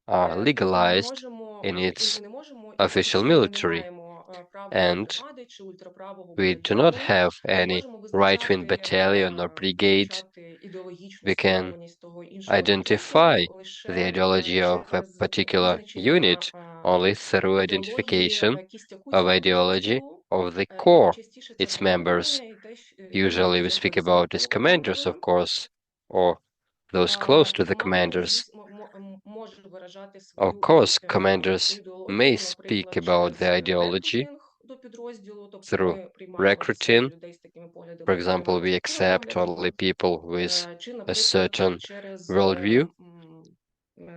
are І ми не legalized можемо, in і its ми не можемо, і official оскільки ми не military, маємо правої and бригади чи ультраправого we do not батальйону, have ми не any можемо right-wing визначати, battalion or brigade. визначати ідеологічну We can спрямованість того іншого identify підрозділу the лише ideology of a через particular визначення unit only through ідеології identification кістяку of цього ideology підрозділу. of the І core, найчастіше це its members. командування і те, Usually we speak about its commanders, of course, or those close to the commanders. може виражати Of свою course, commanders свою may ідеологію, speak наприклад, about через their ideology рекрутинг до підрозділу, тобто through ми приймаємо на себе recruiting. людей з такими поглядами, For які example, тримають we чітку accept погляд, only people with чи, a наприклад, certain через worldview,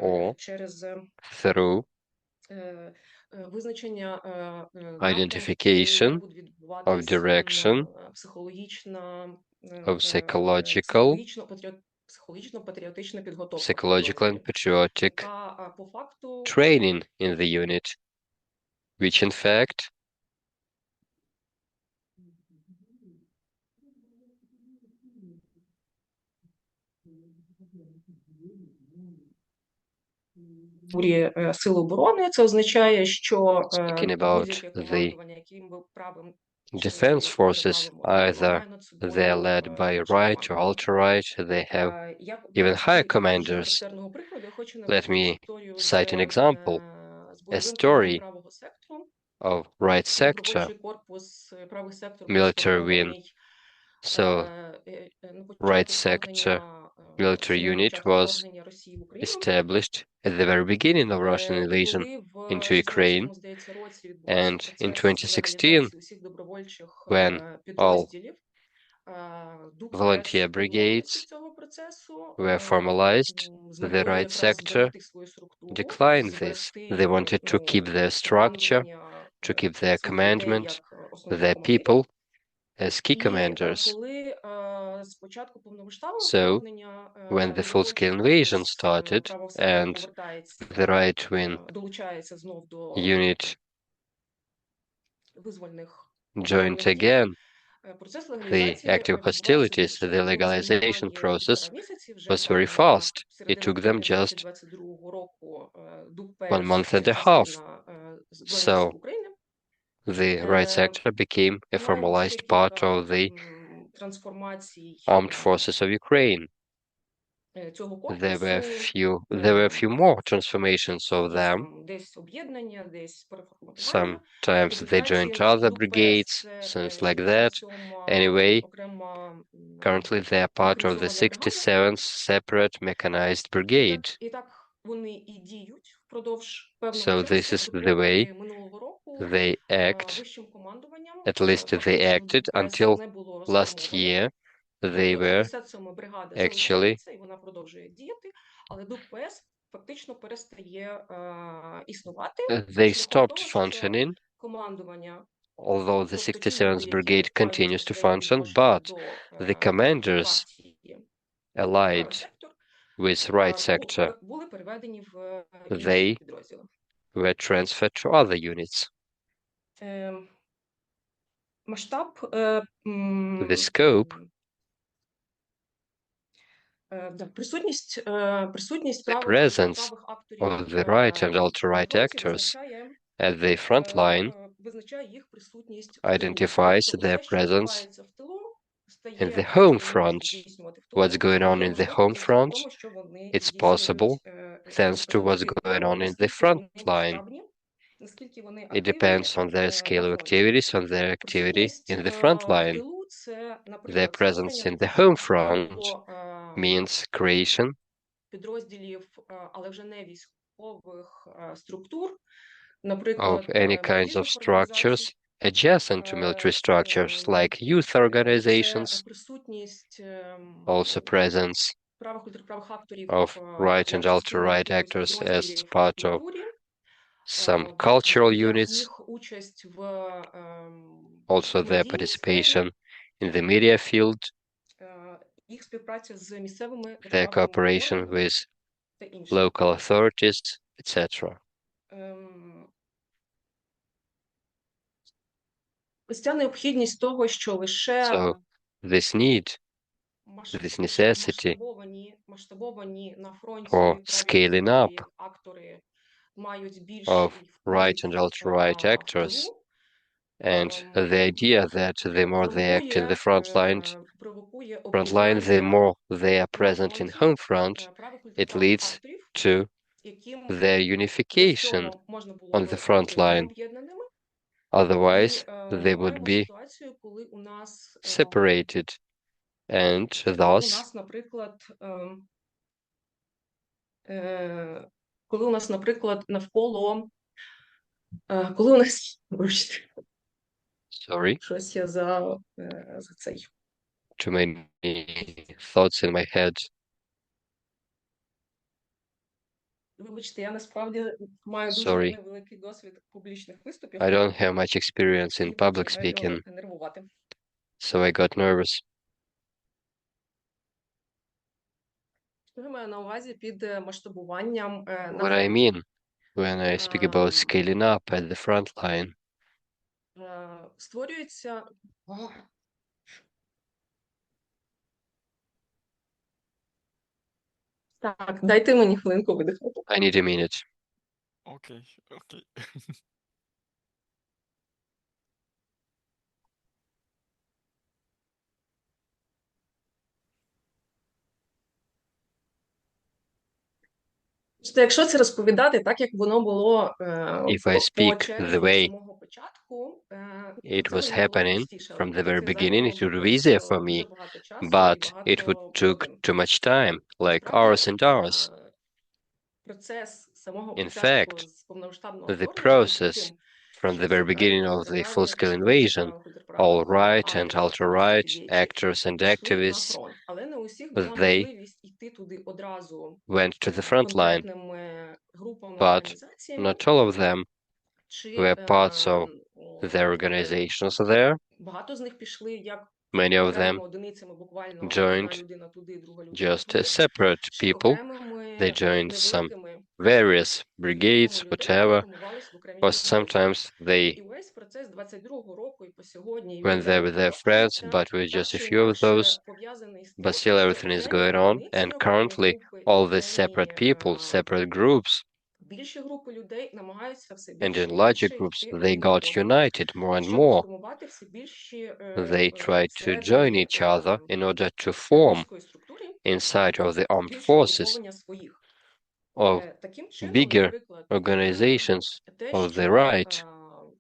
or через through визначення напрямку, identification де буде of відбуватись direction психологічна of psychological, психологічно-патріотична підготовка в psychological and підрозділі, patriotic яка по факту training in the unit, which in fact Сили оборони. Це означає, що speaking about будь-яке the командування, яким би правим defense чи forces, ультраправим обрано, either має над they're собою led by right or командування. ultra-right, they have Як even higher дуже commanders. характерного прикладу, я хочу Let навести me історію cite an з example, бойовим a клубом story правого сектору. of right sector, Добровольчий корпус, правий сектор був military wing. сформований So, на початку right sector вторгнення, military на unit початку was вторгнення Росії в Україну. established at the very beginning of Russian І invasion коли в into Ukraine, 16-му, здається, році відбувався and in процес 2016, легалізації усіх добровольчих when all підрозділів, volunteer ДУКПС brigades цього процесу, were formalized, з the метою right якраз sector зберегти свою структуру, declined this. They wanted to keep their structure, to keep their своїх людей commandment, як основних their командирів. people as key І commanders. коли спочатку повномасштабного So, вторгнення when the full-scale invasion started правого сектору and повертається, the right-wing долучається знов до unit визвольних joined дій, again процес the легалізації active відбувався hostilities, дуже the швидко. Це legalization займає process 1,5 місяці. Вже was там very fast. It середина took them травня just 2022 року 1 month and a half. частина Збройних So, сил України. the right sector became a Маємо ще formalized part кілька of the трансформацій armed forces of Ukraine. цього There were корпусу, a few more transformations of якісь them. там десь об'єднання, десь переформатування. Sometimes В they joined результаті other ДУКПС brigades, це things like that. 67-ма Anyway, окрема currently they are part of the механізована бригада. 67th Separate Mechanized Brigade. І так вони і діють впродовж певного So this часу, is the way допоки минулого року they act. вищим командуванням At least they фактично acted ДУКПС until не було last розформовано. year. They were 67-ма бригада actually залишається, і вона продовжує діяти, але ДУКПС фактично перестає існувати They шляхом stopped того, що functioning, командування, although the тобто ті люди, 67th які Brigade мають continues to безпосередньо function, відношення but до the commanders партії правий allied сектор, with right sector, були переведені в інші they підрозділи. were transferred to other units. Масштаб The scope, присутність the правих presence акторів of the right and на alt-right фронті actors at the front line визначає їх присутність в тилу. identifies Тобто their все, що presence відбувається в тилу, in стає the home можливим front. здійснювати в What's тилу, going on стає in the можливим home завдяки front, тому, що вони it's possible здійснюють thanks to what's результативні going on in the наскільки front вони line. масштабні, наскільки вони It активні depends on their scale на of фронті. activities, on their activity Присутність in the front в line. тилу – це, Their наприклад, presence створення in the home front або means creation підрозділів, але вже не військових структур, of наприклад, any kinds of молодіжних організацій. structures adjacent to military structures like youth organizations, Це присутність also presence правих акторів of right and як частини alt-right якихось actors as підрозділів в part of культурі, some cultural як units, їх участь в also their медійній сфері, participation in the media field, їх співпраця з місцевими their державними cooperation органами with та інше. local authorities, etc. Ось ця необхідність того, що лише So this need, this necessity масштабовані на фронті for праві scaling up актори мають of більший right and вплив alt-right в actors, тилу, and the idea that the more they act in the провокує front line, the об'єднання more they are на present in фронті home front, правих it ультраправих leads акторів, to яким their без unification цього можна було on б the front бути line. необ'єднаними. І Otherwise, they would маємо be ситуацію, коли у нас separated, and коли у thus, нас, наприклад, коли у нас, наприклад, навколо, коли у нас, вибачте, sorry, щось я за цей. too many thoughts in my head. Вибачте, я насправді маю дуже Sorry, невеликий досвід публічних виступів, I don't have much experience in і public починаю speaking, нервувати. so I got nervous. Що я маю на увазі під масштабуванням на What I фронті? mean when I speak about scaling up at the front line, Створюється... Так, дайте мені хвилинку видихнути. I need a minute. Okay, okay. Якщо це розповідати так, як воно було If I по speak черзі the way з самого початку, it це was мені було happening простіше. from the Але very це beginning, займало it would би be easier for дуже me, багато часу і but it would багато took годин. too much time, like Насправді, hours and hours. процес самого In початку fact, з повномасштабного the вторгнення, і process потім, from що the всі very beginning of the праві full-scale актори invasion, правих all ультраправих right and акторів, alt-right діячі, actors and пішли на activists, фронт. Але не у всіх була they можливість йти туди одразу went to the front line, конкретними групами, but організаціями, not all of them чи were parts of their organizations there. багато з них пішли як Many of them окремими одиницями, буквально одна joined людина туди, друга людина just туди, separate чи people. окремими They joined some невеликими various групами brigades, людей, які whatever, формувались в окремі or підрозділи. sometimes they І весь процес 22-го року і по сьогодні went він there with their friends, продовжується, but with так just a чи few of інакше those. пов'язаний з But тим, still, що everything is окремі going on, одиниці, and окремі currently, групи і all these separate окремі people, separate groups, більші групи людей намагаються все and більше in і larger більше groups, йти they один до got одного, united more and щоб more. сформувати все більші They tried to join всередині each other in order to form військової структури inside of the armed більше forces угруповання своїх. of Таким чином, bigger наприклад, organizations те, of the що right.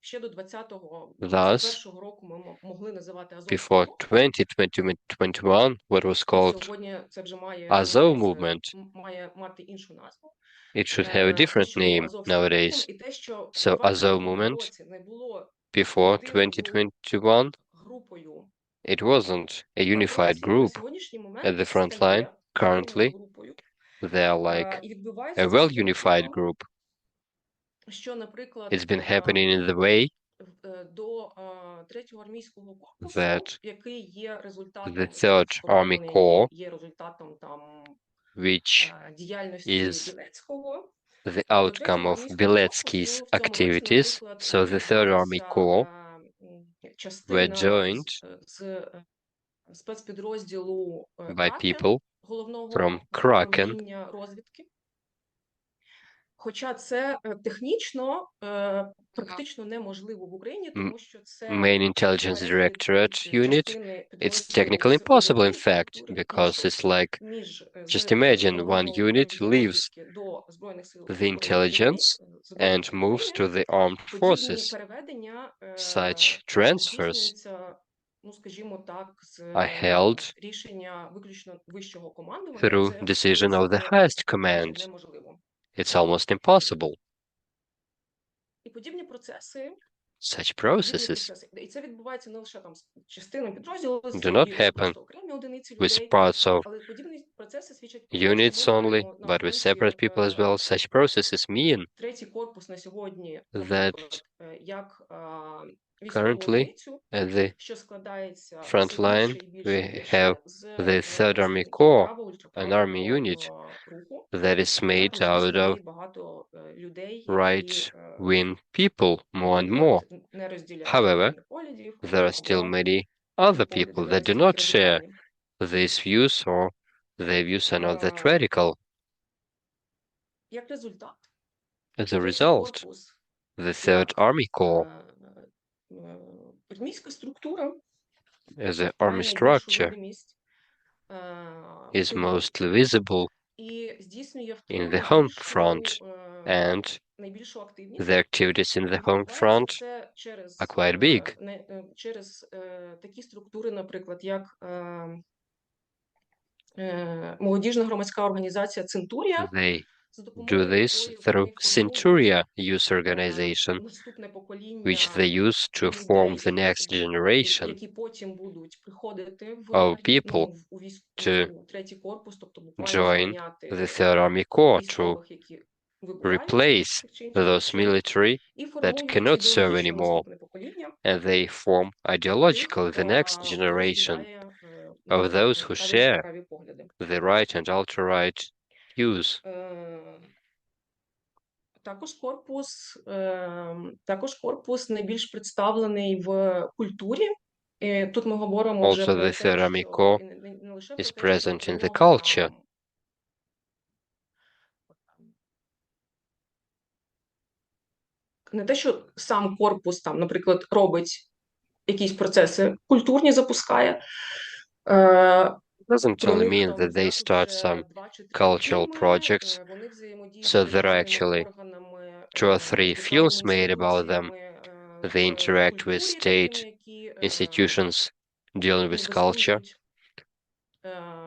ще до 20-го, Thus, 21-го року ми могли називати before Азовським рухом, 2021, what was і called сьогодні це вже має Azov називатися, movement, має мати іншу назву. it should have a Те, different що було name Азовським рухом, nowadays. і те, що в So Azov 22-му movement, році не було before єдиною 2021, групою it wasn't a на unified фронті, на group сьогоднішній момент at the front line. стає єдиною Currently, групою, They are like І a відбувається це таким well-unified чином, group. що, наприклад, It's been happening in the way до третього армійського корпусу, that який є the результатом, Third Army сформований, Corps, який є результатом там which діяльності is Білецького, the до outcome третього of армійського Beletsky's корпусу в цьому році, activities. наприклад, So the Third Army Corps were частина joined з спецпідрозділу by Кракен, people головного from Kraken. управління розвідки. Хоча це технічно практично неможливо в Україні, тому що це Main Intelligence залежить Directorate від unit. частини It's підрозділу technically з impossible, in урядової fact, структури, because it's like just з imagine one головного unit управління leaves розвідки до Збройних сил the України і intelligence Збройних and сил moves to України. the armed Подібні forces. переведення Such transfers здійснюються, ну, скажімо так, з are held рішення виключно вищого командування. through Це, в decision of the принципі, highest майже command. неможливо. It's almost impossible. І подібні процеси, Such processes і це відбувається не лише там з частиною підрозділу, do not happen просто окремі одиниці with людей, parts of але подібні процеси свідчать про те, що units ми only, маємо на but with фронті separate people as well. Such processes mean третій корпус на сьогодні, that наприклад, як військову currently одиницю, at the що складається front все line більше і більше і we більше have з the Third Army представників Corps, правого an army ультраправого unit руху. that is Так, made ми out дійсно of є багато людей, які, right-wing people more and more. наприклад, не розділяють However, ліберальних поглядів, there are still або many other погляди people that do настільки not share радикальні. these views or their views are not that radical. Як результат, As a третій result, корпус the Third Army Corps армійська структура as an має army найбільшу structure видимість is тилу mostly visible і здійснює в in тилу the home front, and найбільшу активність. the activities in the home Відбувається front це через, are quite big. через такі структури, наприклад, як молодіжна громадська організація «Центурія», They за do допомогою this якої through вони Centuria формують youth organization, наступне покоління which they use to form the людей, next generation які потім будуть приходити в of people у третій корпус, тобто буквально join заміняти the Third Army Corps to військових, які вибувають replace тих чи інших those причин, military і that формують cannot serve ідеологічно anymore, наступне покоління and they form ideologically the next хто generation розділяє of those who праві share праві погляди. the right and ultra-right views. Також корпус найбільш представлений в культурі. Тут ми говоримо вже Also, про the те, Third Army що Corps не лише is про те, що present in the воно culture. не те, що сам корпус там, наприклад, робить якісь процеси культурні, запускає. Doesn't Про only них mean там that they знято start вже some 2 чи 3 cultural фільми, projects, вони взаємодіють so з there are різними actually органами, 2 or 3 films державними made about them. інституціями They в interact with культурі, state такими, які institutions dealing with culture. інвестують,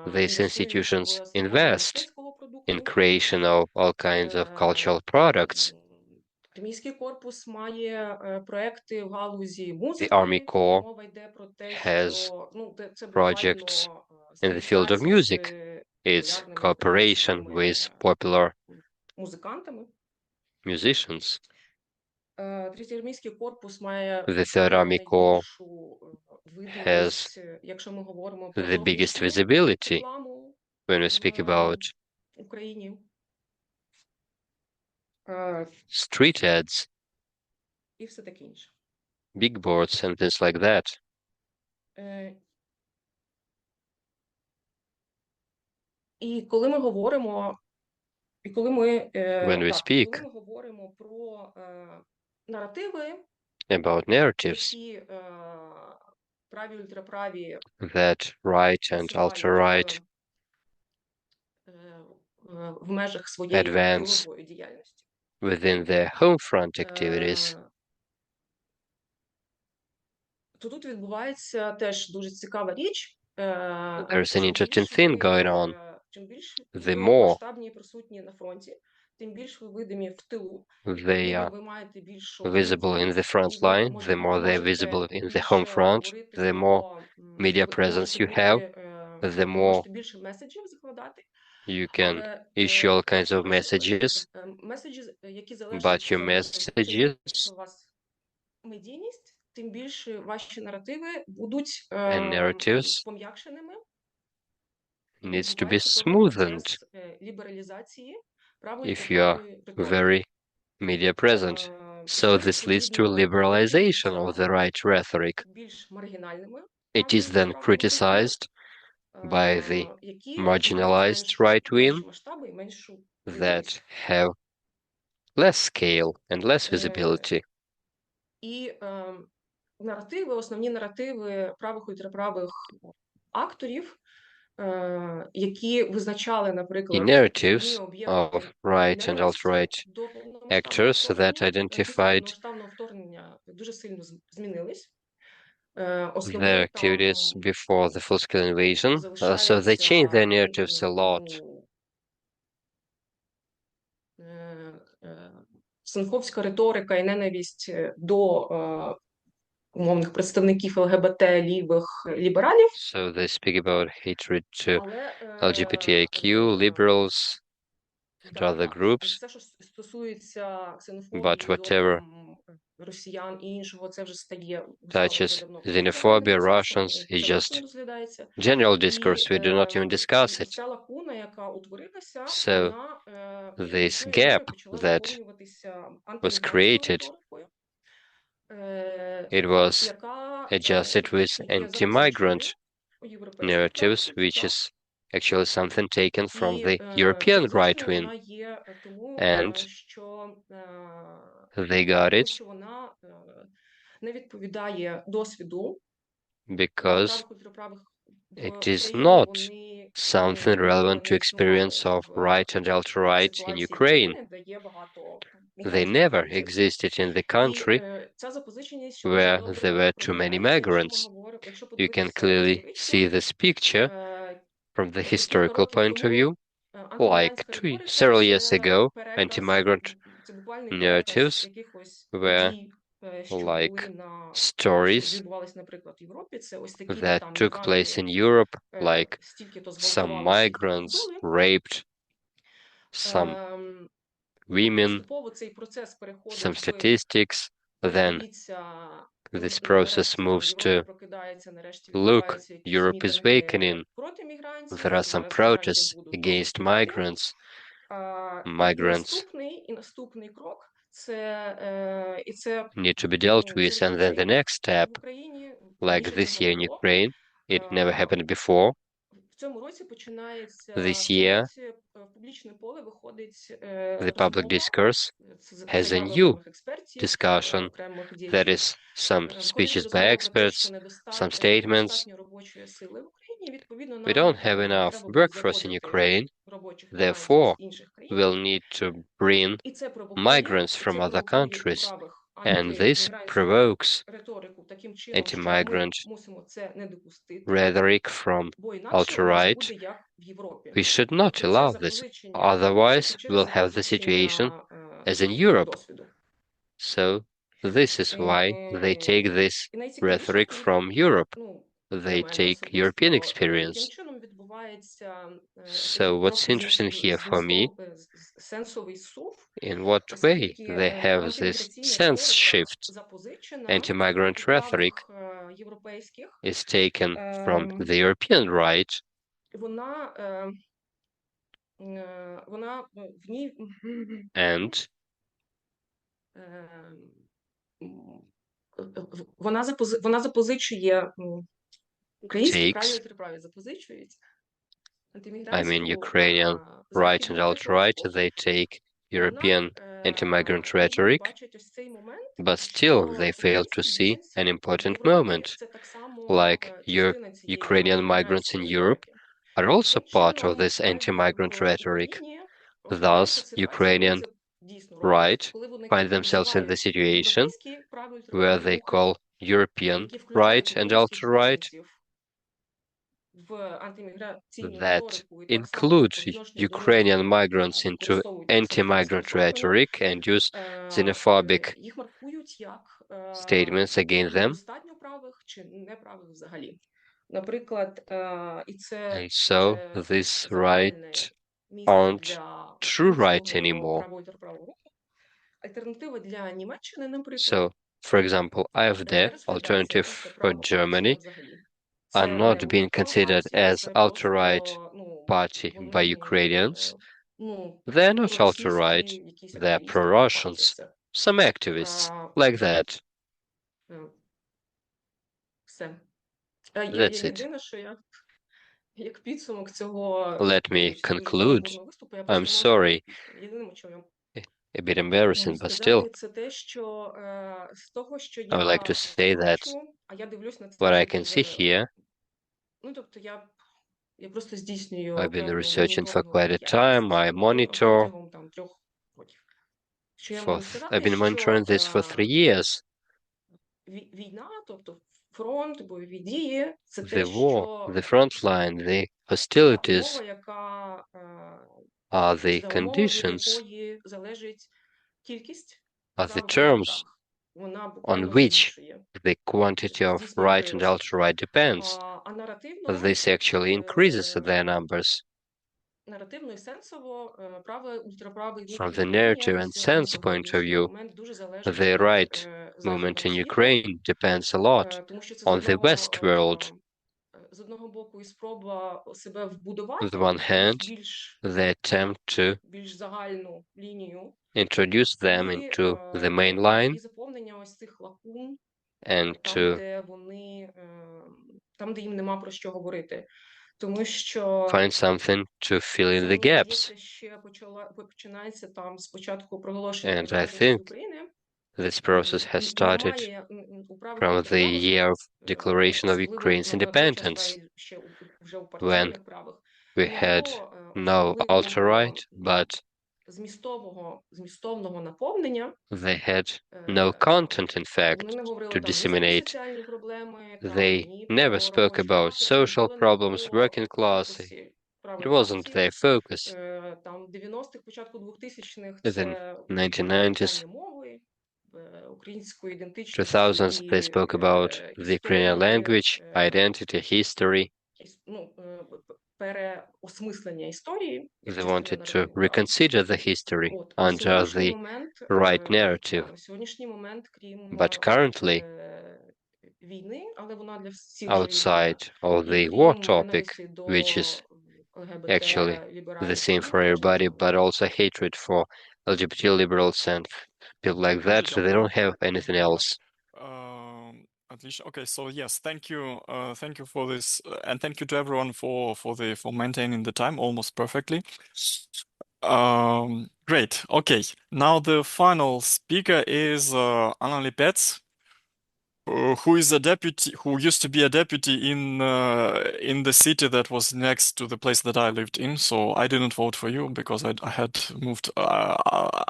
These інвестують institutions в створення invest мистецького in продукту. creation of all kinds of cultural products. Армійський корпус має проекти в галузі The музики. Army Corps Мова йде про те, has що це projects буквально in the field of співпраця з music. It's популярними cooperation українськими with popular музикантами. musicians. Третій армійський корпус має The Third Army Corps найбільшу видимість, якщо ми говоримо про the biggest зовнішню visibility рекламу when we speak about в Україні. street ads, І все таке інше. big boards, and things like that. І коли ми говоримо, коли ми speak говоримо про наративи, about narratives які праві ультраправі that right and ultra-right в межах своєї advance тилової діяльності. within their home front activities, То тут відбувається теж дуже цікава річ. there's an interesting thing going on. Чим більш The ви more масштабні і присутні на фронті, тим більш ви видимі в тилу. they І are ви маєте більшу visible in the front line, the more they're visible in the home front, the more media presence you have, the more можете більше меседжів закладати, You can Але issue all kinds of messages, меседжі, які but залишаться, your чим більше messages у вас медійність, тим більше ваші наративи будуть and narratives пом'якшеними. І needs to be відбувається певний smoothened процес лібералізації правої if you are правової риторики. very media present. So this leads to liberalization of the right rhetoric. Більш маргінальними It is then criticized by the які marginalized right wing менші масштаби і меншу that have less scale and less visibility. І наративи, основні наративи правих і ультраправих акторів, які визначали, наприклад, In narratives основні of об'єкти right and ненависті alt-right до повномасштабного actors that вторгнення, після identified повномасштабного вторгнення дуже сильно змінились. their Основним activities там before the full-scale invasion, so they залишається changed their narratives a lot. Сенцовська риторика і ненависть до умовних представників ЛГБТ, лівих, лібералів. So they speak about hatred to Але LGBTIQ, liberals, and other groups, все, що стосується ксенофобії but до whatever там, росіян і іншого, це вже стає touches xenophobia, Russians, is just general discourse. We do not even discuss it. Ця лакуна, яка утворилася, So вона this своєю gap чергою почала that заповнюватися was антимігрантською created, риторикою, it was яка adjusted with є anti-migrant запозиченою у європейських narratives, правих which ультраправих. is actually something taken from І the European right запозиченою wing, вона є тому, and що they got тому it що вона не відповідає досвіду because правих ультраправих в it is Україні. not Вони something ніколи relevant to не існували experience of в right and alt-right in ситуації Ukraine. країни, де є багато They мігрантських never рухів. existed in the І country ця запозиченість, що дуже where добре there were too many проявляється, якщо ми migrants. говоримо, якщо You can подивитися clearly історично, see this picture from the кілька historical років point of тому view. Like антимігрантська риторика several years це ago, переказ, anti-migrant це буквальний переказ narratives якихось were подій, що були like на що stories відбувалися, наприклад, в Європі. Це ось такі-то that там took place in Europe, like стільки-то some зґвалтували, стільки-то migrants вбили. raped some women, Поступово цей процес переходить some в statistics. Then дивіться, this Європа, process нарешті там moves Європа to прокидається, нарешті look, відбуваються якісь Europe is мітинги awakening. проти мігрантів, There are some зараз мігрантів protests будуть against трошки менше. migrants. І Migrants наступний крок це need to be dealt with, and then the next step, в Україні like раніше this цього year не in було. Ukraine, it never happened before. В цьому році починається This year, в публічне поле виходить the public discourse has a заяви new окремих експертів, discussion. окремих діячів. That is some Виходить speeches by розмова про те, що experts, some statements. недостатньо робочої сили в Україні. Відповідно, We нам don't have enough треба буде workforce in завозити Ukraine, робочих мігрантів therefore, з інших країн. we'll need to bring І це провокує, migrants from other countries, ультраправих and this антимігрантську provokes риторику таким чином, що ми anti-migrant мусимо це не допустити, rhetoric from бо інакше у нас alt-right. буде як в Європі. We should not Тобто це allow this, запозичення, otherwise суто через we'll have the situation запозичення as in Europe. досвіду. So this is why they take this І найцікавіше rhetoric тут, from Europe. ну, They для мене take особисто, European яким experience. чином відбувається So what's interesting here for me, сенсовий сув, in what way оскільки they have this антиміграційна sense риторика shift. запозичена Anti-migrant у rhetoric правих європейських, is taken from the European right, вона в ній and вона запозичує українські Takes, праві ультраправі запозичують I mean антимігрантську Ukrainian right and західну alt-right, риторику. they take European anti-migrant Вони rhetoric, бачать ось цей момент, but still що they fail to українські see біженці an в important Європі moment, це так само like частина цієї Ukrainian migrants in антимігрантської Europe риторики. are also Таким part of чином, this навіть anti-migrant в rhetoric. Україні Thus, складається ситуація, коли Ukrainian це дійсно роблять, right коли вони find themselves in the називають situation європейські праві where ультраправі they рухи, call European які включають right and українських alt-right біженців в антиміграційну that риторику і так само include по відношенню до них Ukrainian migrants into використовують ці anti-migrant xenophobic rhetoric and use xenophobic їх маркують як statements against them. достатньо правих чи неправих взагалі. Наприклад, і це And so this загальне right місце aren't для true right іншого anymore. правого ультраправого руху. Альтернатива для Німеччини, наприклад, So, for example, AfD, не розглядається як alternative for ультраправо-консервативна Germany, взагалі. are Це не not being considered ультраформація, as це alt-right просто, ну, party by вони, Ukrainians. ну, They're not проросійські alt-right, якісь they're активісти, група, це pro-Russians, все. some activists, like that. Е, Все. Я That's it. єдине, що я як підсумок цього Let me дуже conclude. бурного виступу, я I'm просто можу sorry, єдиним, що я a bit embarrassing, можу but still, сказати, це те, що з того, що I would like to я say that бачу, а я дивлюсь на це what I вже can see дуже, here, ну, тобто я просто здійснюю I've been певну researching for моніторингову quite a time, діяльність I monitor протягом там 3 років. Що я можу I've сказати, been monitoring що this for 3 years. війна, тобто фронт, бойові дії, це те, The war, що the front line, the та hostilities умова, яка are the за умови, від conditions, якої залежить кількість are the правих і terms лівих. Вона on буквально which вирішує, the quantity of здійснює right and приріст. ultra-right depends. А наративно, This actually increases their numbers. наративно і сенсово правий, ультраправий рух From в the Україні narrative and ось на sense point of сьогоднішній view, момент дуже залежить the від right movement західного in світу, Ukraine depends a lot тому що це on the West world. з одного боку і спроба себе On вбудувати the one в якусь hand, більш they attempt to загальну лінію, introduce them і into the main line заповнення ось цих лакун and там, to де вони, там, де їм нема про що говорити. Тому що find something to fill in це, the мені gaps. здається, ще починається там з початку проголошення And I незалежності think України. this process has started Немає у правих from the ультраправих, year of declaration of особливо Ukraine's на той час independence, ще вже у when партійних правих, we не had було no особливого alt-right, but змістовного наповнення. they had no content, in fact, Вони не говорили to там ні про disseminate. соціальні проблеми, They ні never про spoke робочу about класу. Це social ніколи не problems, було working в class. фокусі It правої wasn't фракції. their focus. Там 90-х, початку 2000-х In це the буквально 1990s, питання мови, української ідентичності 2000s, they і spoke about the Ukrainian історії, language, identity, history. переосмислення історії як They частини wanted to наративу правих. reconsider the history На under сьогоднішній the момент, right narrative. на сьогоднішній момент, крім But currently, війни, але вона для всіх вже відома, outside of і the крім war topic, ненависті до which is ЛГБТ, actually the лібералів, same for теж everybody, нічого but немає. also hatred for LGBT liberals and people like that, they don't have anything else. Отлично. Okay, so yes, thank you for this, and thank you to everyone for maintaining the time almost perfectly. Great. Okay, now the final speaker is Anna Lipetz, who is a deputy, who used to be a deputy in the city that was next to the place that I lived in. So I didn't vote for you because I had moved.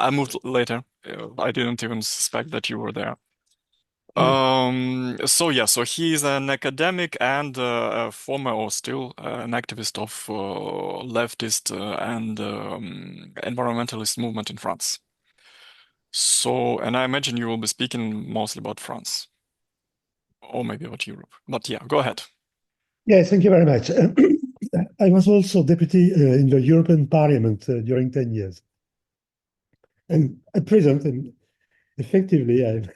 I moved later. I didn't even suspect that you were there. So yeah, so he is an academic and a former or still an activist of leftist and environmentalist movement in France. So, and I imagine you will be speaking mostly about France. Or maybe about Europe. But yeah, go ahead. Yes, thank you very much. I was also deputy in the European Parliament during 10 years. And at present, and effectively, I'm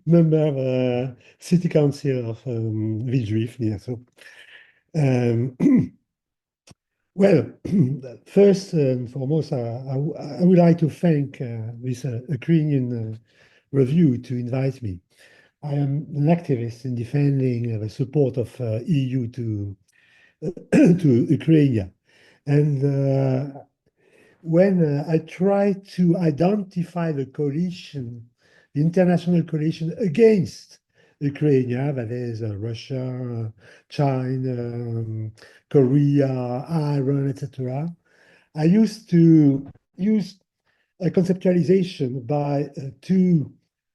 member of city council of Villejuif near. So, well, first and foremost, I would like to thank this Ukrainian review to invite me. I am an activist in defending the support of EU to Ukraine. And when I try to identify the coalition, the international coalition against Ukraine, that is Russia, China, Korea, Iran, etc., I used to use a conceptualization by two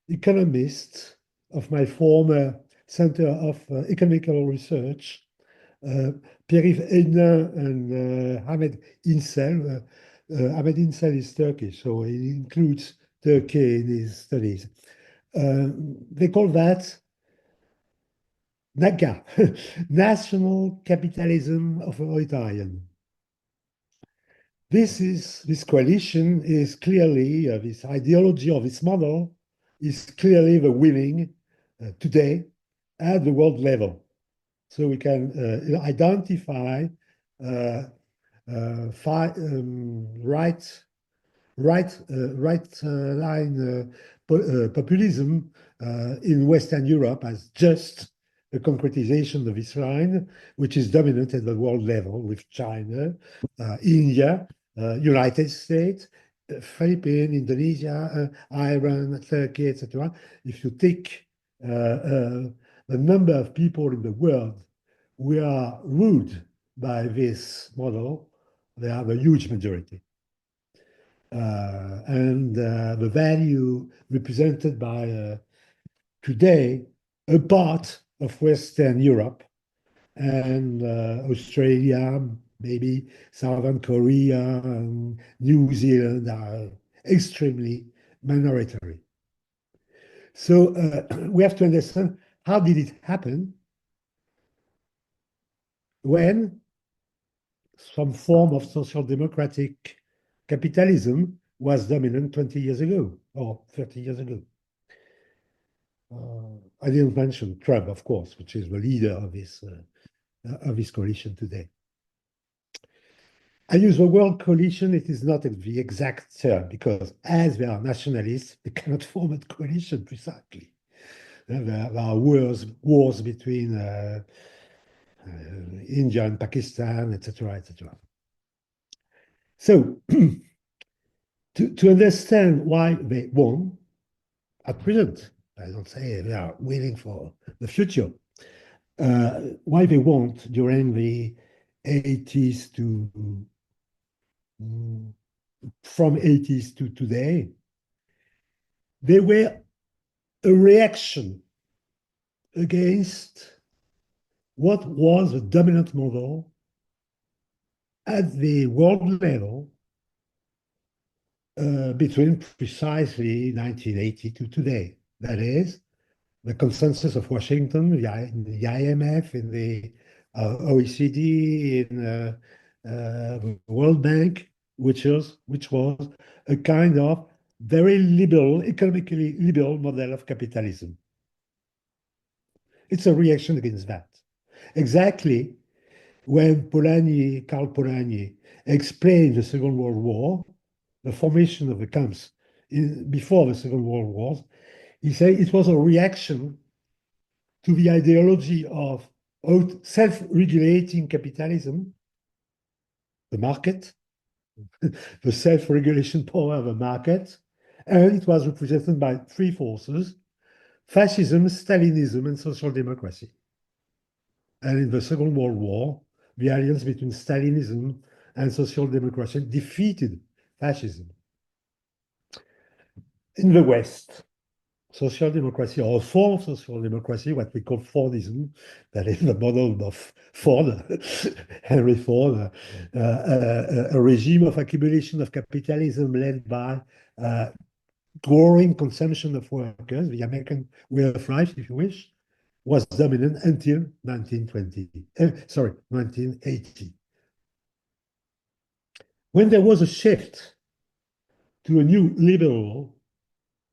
economists of my former Center of Economical Research, Pierre Henin and Ahmed Insel. Ahmed Insel is Turkish, so he includes Turkey in his studies. They call that NACA, National Capitalism Authoritarian. this coalition is clearly this ideology or this model is clearly the winning today at the world level. So we can identify right line populism in Western Europe as just a concretization of this line, which is dominant at the world level with China, India, United States, Philippines, Indonesia, Iran, Turkey, etc. If you take the number of people in the world who are ruled by this model, they are the huge majority. And the value represented by today a part of Western Europe and Australia, maybe Southern Korea, and New Zealand are extremely minoritary. So we have to understand how did it happen when some form of social democratic capitalism was dominant 20 years ago or 30 years ago. I didn't mention Trump, of course, which is the leader of this coalition today. I use the word coalition, it is not the exact term, because as they are nationalists, they cannot form a coalition precisely. There are wars between India and Pakistan, etc., etc. So, to understand why they won at present, I don't say they are waiting for the future, why they won during the 80s to from 80s to today, they were a reaction against what was the dominant model at the world level between precisely 1980 to today. That is, the consensus of Washington, the IMF, in the OECD, in the World Bank, which was a kind of very liberal, economically liberal model of capitalism. It's a reaction against that. Exactly when Karl Polanyi explained the Second World War, the formation of the camps before the Second World War, he said it was a reaction to the ideology of self-regulating capitalism, the market, the self-regulation power of the market, and it was represented by three forces: fascism, Stalinism, and social democracy. And in the Second World War, the alliance between Stalinism and social democracy defeated fascism. In the West, social democracy, or a form of social democracy, what we call Fordism, that is the model of Ford, Henry Ford, a regime of accumulation of capitalism led by growing consumption of workers, the American way of life, if you wish, was dominant until 1980. When there was a shift to a new liberal,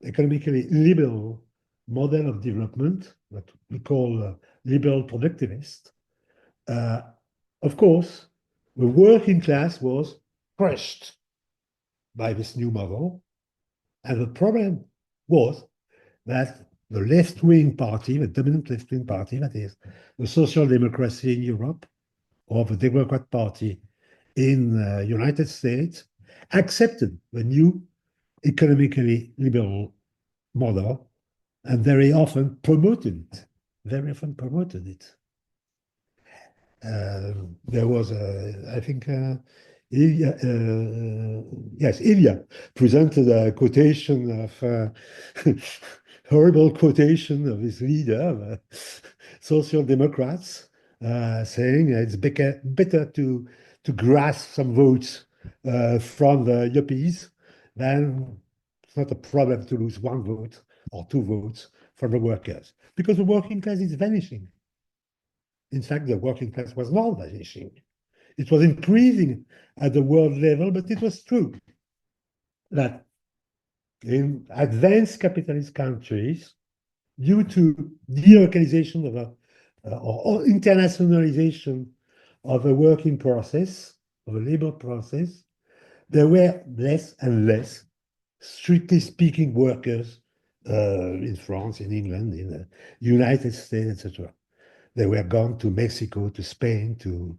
economically liberal model of development, what we call liberal productivist, of course, the working class was crushed by this new model. And the problem was that the left-wing party, the dominant left-wing party, that is the Social Democracy in Europe, or the Democrat Party in the United States, accepted the new economically liberal model and very often promoted it. There was, I think, Ilya presented a quotation of horrible quotation of his leader, Social Democrats, saying it's better to grasp some votes from the yuppies than it's not a problem to lose one vote or two votes from the workers, because the working class is vanishing. In fact, the working class was not vanishing. It was increasing at the world level, but it was true that in advanced capitalist countries, due to delocalization of or internationalization of a working process, of a labor process, there were less and less, strictly speaking, workers in France, in England, in the United States, etc. They were gone to Mexico, to Spain, to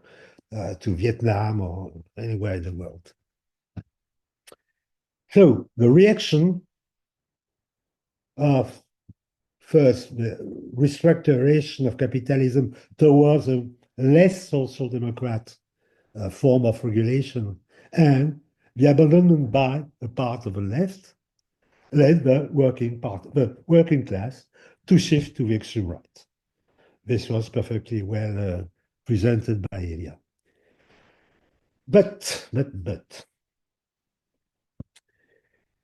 Vietnam, or anywhere in the world. So the reaction of first the restructuration of capitalism towards a less social democrat form of regulation and the abandonment by a part of the left led the working class to shift to the extreme right. This was perfectly well presented by Elia. But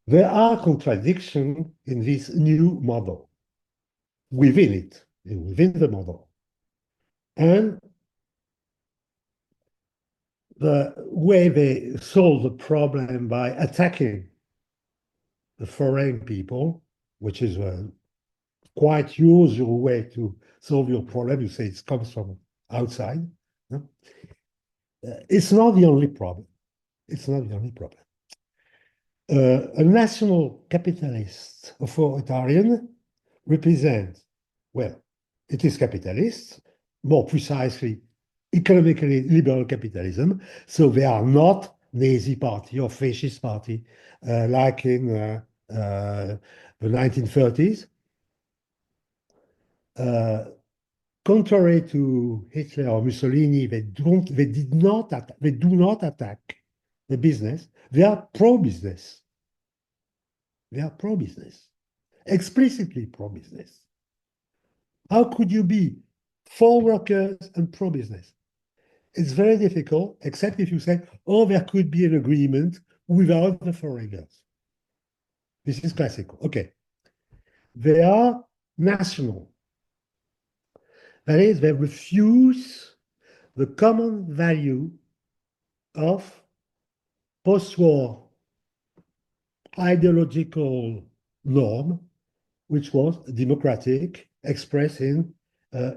there are contradictions in this new model, within the model. And the way they solve the problem by attacking the foreign people, which is a quite usual way to solve your problem. You say it comes from outside. No? It's not the only problem. It's not the only problem. A national capitalist authoritarian represents, well, it is capitalist, more precisely, economically liberal capitalism. So they are not Nazi party or fascist party like in the 1930s. Contrary to Hitler or Mussolini, they do not attack the business. They are pro-business. They are pro-business, explicitly pro-business. How could you be for workers and pro-business? It's very difficult, except if you say, oh, there could be an agreement without the foreigners. This is classical. Okay. They are national. That is, they refuse the common value of post-war ideological norm, which was democratic, expressed in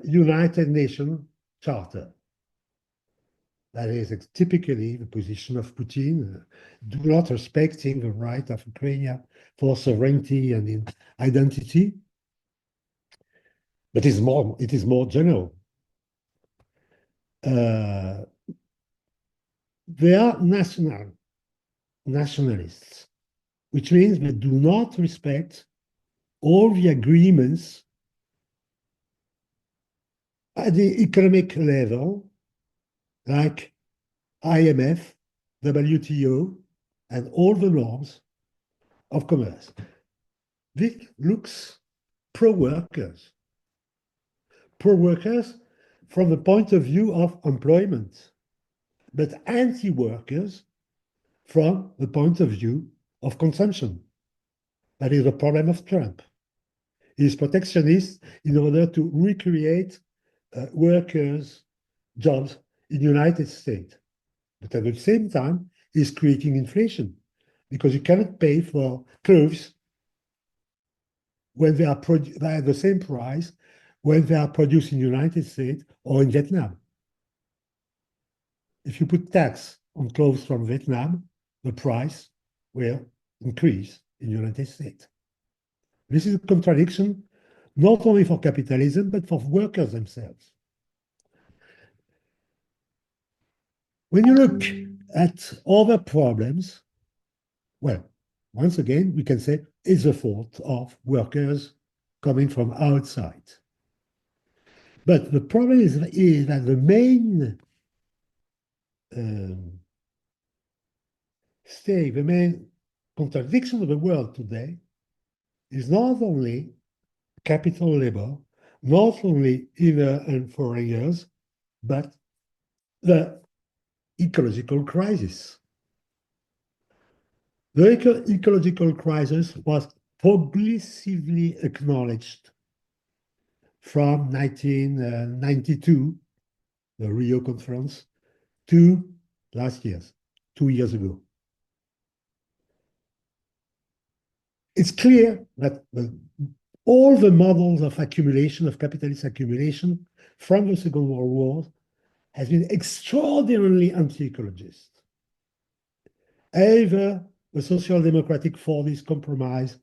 United Nations Charter. That is typically the position of Putin, do not respecting the right of Ukraine for sovereignty and in identity. But it is more general. They are nationalists, which means they do not respect all the agreements at the economic level, like IMF, WTO, and all the norms of commerce. This looks pro-workers from the point of view of employment, but anti-workers from the point of view of consumption. That is the problem of Trump. He is protectionist in order to recreate workers' jobs in the United States. But at the same time, he's creating inflation because you cannot pay for clothes when they are at the same price when they are produced in the United States or in Vietnam. If you put tax on clothes from Vietnam, the price will increase in the United States. This is a contradiction, not only for capitalism, but for workers themselves. When you look at other problems, well, once again, we can say it's the fault of workers coming from outside. But the problem is that the main the main contradiction of the world today is not only capital labor, not only inner and foreigners, but the ecological crisis. The ecological crisis was progressively acknowledged from 1992, the Rio Conference, to last year's, 2 years ago. It's clear that all the models of accumulation, of capitalist accumulation from the Second World War has been extraordinarily anti-ecologist. Either the social democratic Fordist compromise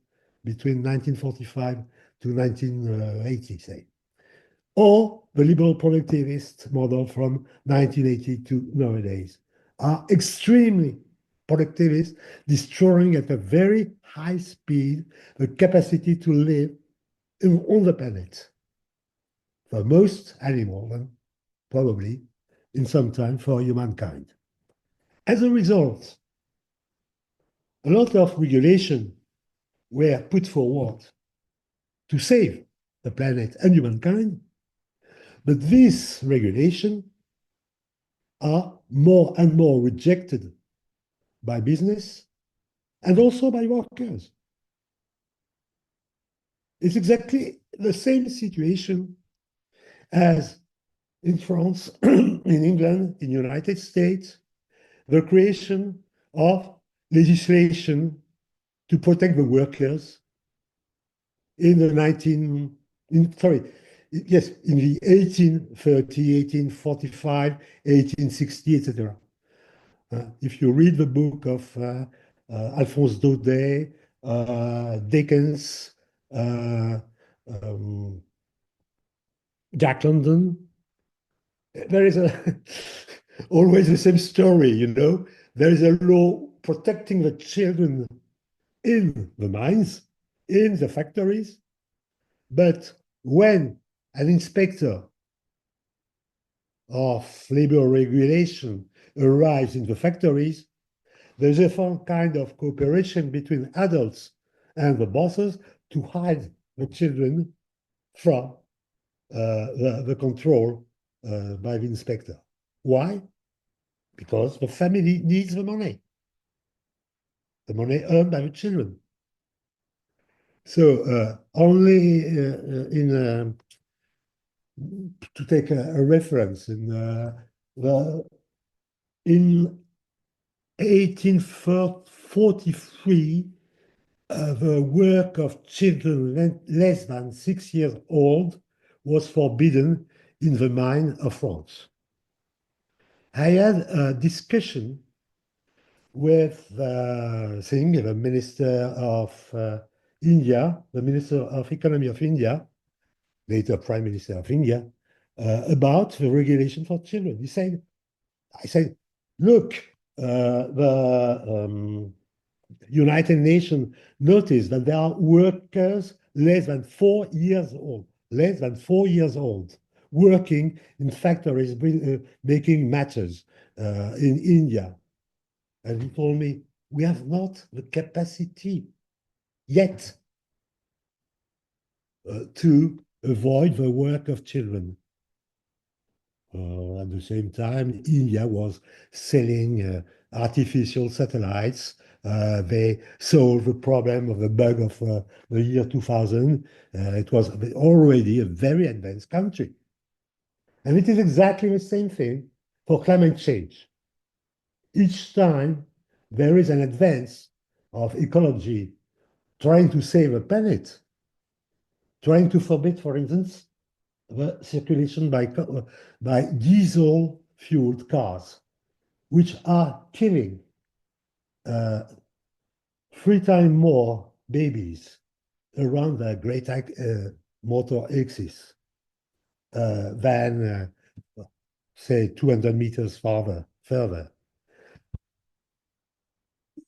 between 1945 to 1980, say, or the liberal productivist model from 1980 to nowadays are extremely productivist, destroying at a very high speed the capacity to live on the planet for most animals and probably in some time for humankind. As a result, a lot of regulation were put forward to save the planet and humankind, but these regulations are more and more rejected by business and also by workers. It's exactly the same situation as in France, in England, in the United States, the creation of legislation to protect the workers in the 1830, 1845, 1860, etc. If you read the book of Alphonse Daudet, Dickens, Jack London, there is always the same story, you know. There is a law protecting the children in the mines, in the factories, but when an inspector of labor regulation arrives in the factories, there's a kind of cooperation between adults and the bosses to hide the children from the control by the inspector. Why? Because the family needs the money earned by the children. So only to take a reference, in 1843, the work of children less than 6 years old was forbidden in the mine of France. I had a discussion with the Minister of India, the Minister of Economy of India, later Prime Minister of India, about the regulation for children. I said, look, the United Nations noticed that there are workers less than 4 years old, working in factories making matches in India. And he told me, we have not the capacity yet to avoid the work of children. At the same time, India was selling artificial satellites. They solved the problem of the bug of the year 2000. It was already a very advanced country. And it is exactly the same thing for climate change. Each time there is an advance of ecology trying to save a planet, trying to forbid, for instance, the circulation by diesel-fueled cars, which are killing 3 times more babies around the great motor axis than, say, 200 meters further.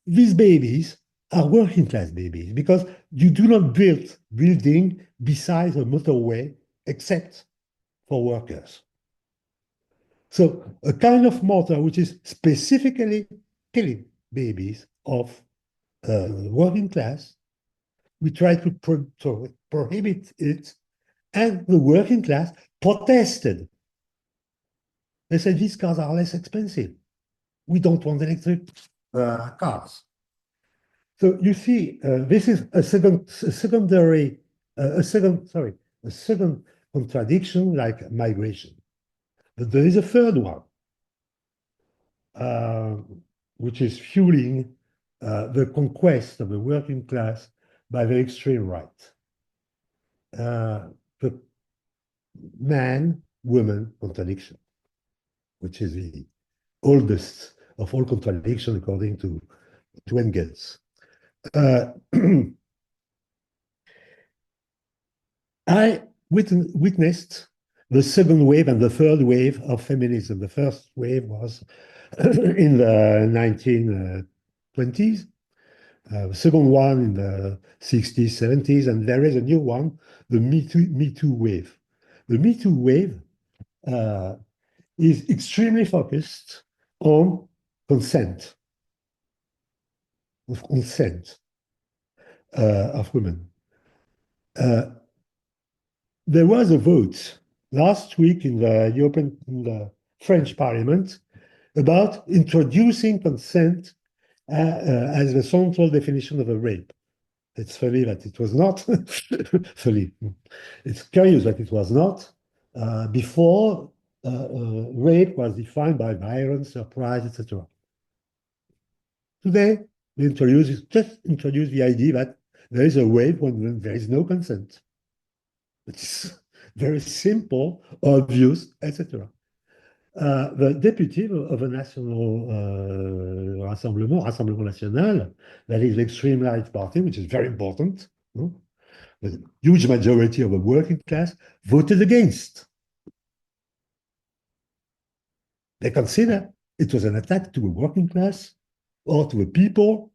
These babies are working class babies because you do not build building beside a motorway except for workers. So a kind of motor which is specifically killing babies of working class, we try to prohibit it, and the working class protested. They said these cars are less expensive. We don't want electric cars. So you see, this is a second contradiction like migration. But there is a third one. which is fueling the conquest of the working class by the extreme right. The man-woman contradiction, which is the oldest of all contradictions according to Engels. I witnessed the second wave and the third wave of feminism. The first wave was in the 1920s, the second one in the 60s, 70s, and there is a new one, the Me Too wave. The Me Too wave is extremely focused on consent, of women. There was a vote last week in the French Parliament about introducing consent as the central definition of a rape. It's funny that it was not. Funny. It's curious that it was not. Before, rape was defined by violence, surprise, etc. Today, we just introduce the idea that there is a rape when there is no consent. It's very simple, obvious, etc. The deputy of a national Rassemblement National, that is the extreme right party, which is very important, the huge majority of the working class voted against. They consider it was an attack to the working class or to the people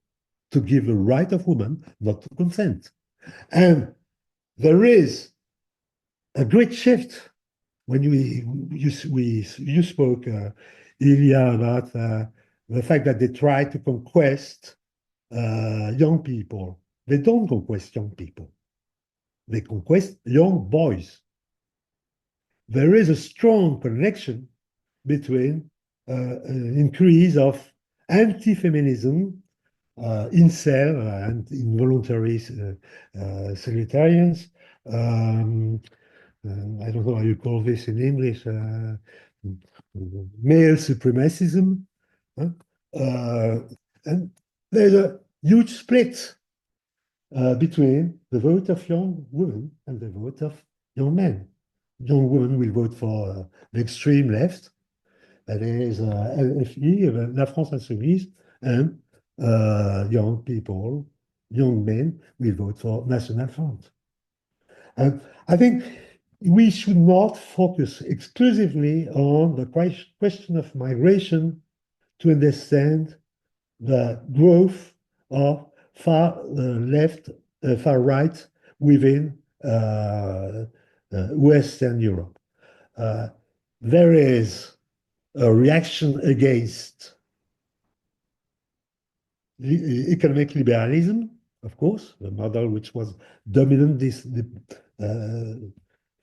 to give the right of women not to consent. And there is a great shift when you spoke, Ilya, about the fact that they try to conquest young people. They don't conquest young people. They conquest young boys. There is a strong connection between an increase of anti-feminism, incel and involuntary sectarians, I don't know how you call this in English, male supremacism. And there's a huge split between the vote of young women and the vote of young men. Young women will vote for the extreme left, that is LFI, La France Insoumise, and young people, young men will vote for National Front. And I think we should not focus exclusively on the question of migration to understand the growth of far left, far right within Western Europe. There is a reaction against economic liberalism, of course, the model which was dominant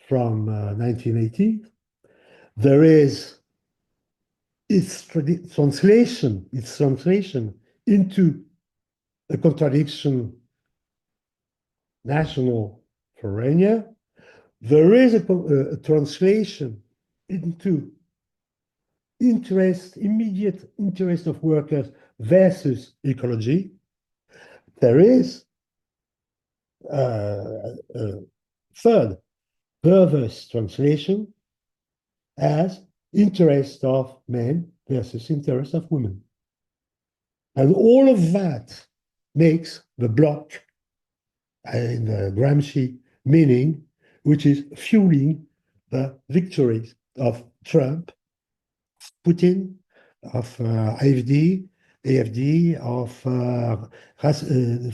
from 1980. There is its translation into a contradiction, national foreigner. There is a translation into immediate interest of workers versus ecology. There is third, perverse translation as interest of men versus interest of women. And all of that makes the bloc in the Gramsci meaning, which is fueling the victories of Trump, Putin, of AFD, of Front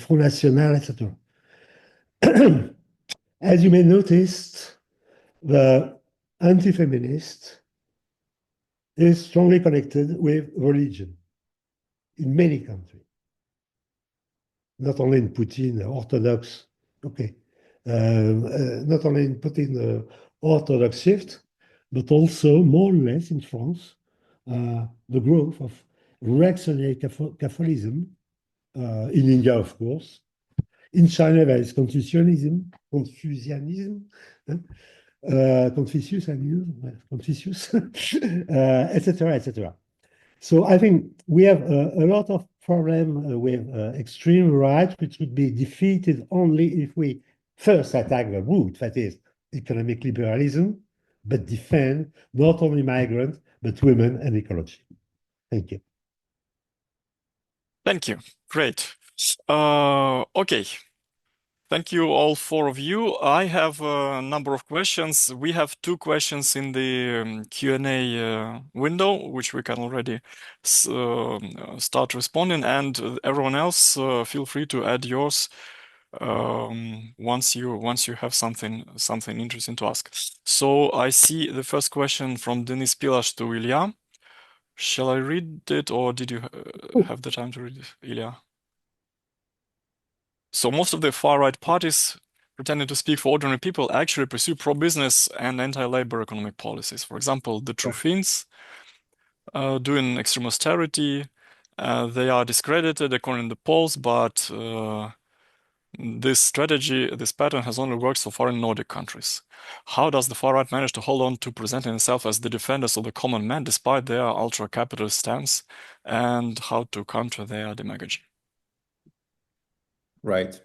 National, etc. As you may notice, the anti-feminist is strongly connected with religion in many countries. Not only in Putin, Orthodox, okay, not only in Putin, Orthodox shift, but also more or less in France, the growth of reactionary Catholicism, in India, of course. In China, there is Confucianism, Confucius, etc., etc. So I think we have a lot of problem with extreme right, which would be defeated only if we first attack the root, that is economic liberalism, but defend not only migrants, but women and ecology. Thank you. Thank you. Great. Okay. Thank you, all four of you. I have a number of questions. We have two questions in the Q&A window, which we can already start responding. And everyone else, feel free to add yours once you have something interesting to ask. So I see the first question from Denis Pilash to Ilya. Shall I read it, or did you have the time to read it, Ilya? So most of the far-right parties pretending to speak for ordinary people actually pursue pro-business and anti-labor economic policies. For example, the True Finns doing extreme austerity. They are discredited according to the polls, but this strategy, this pattern has only worked so far in Nordic countries. How does the far-right manage to hold on to presenting itself as the defenders of the common man despite their ultra-capitalist stance, and how to counter their demagogy? Right.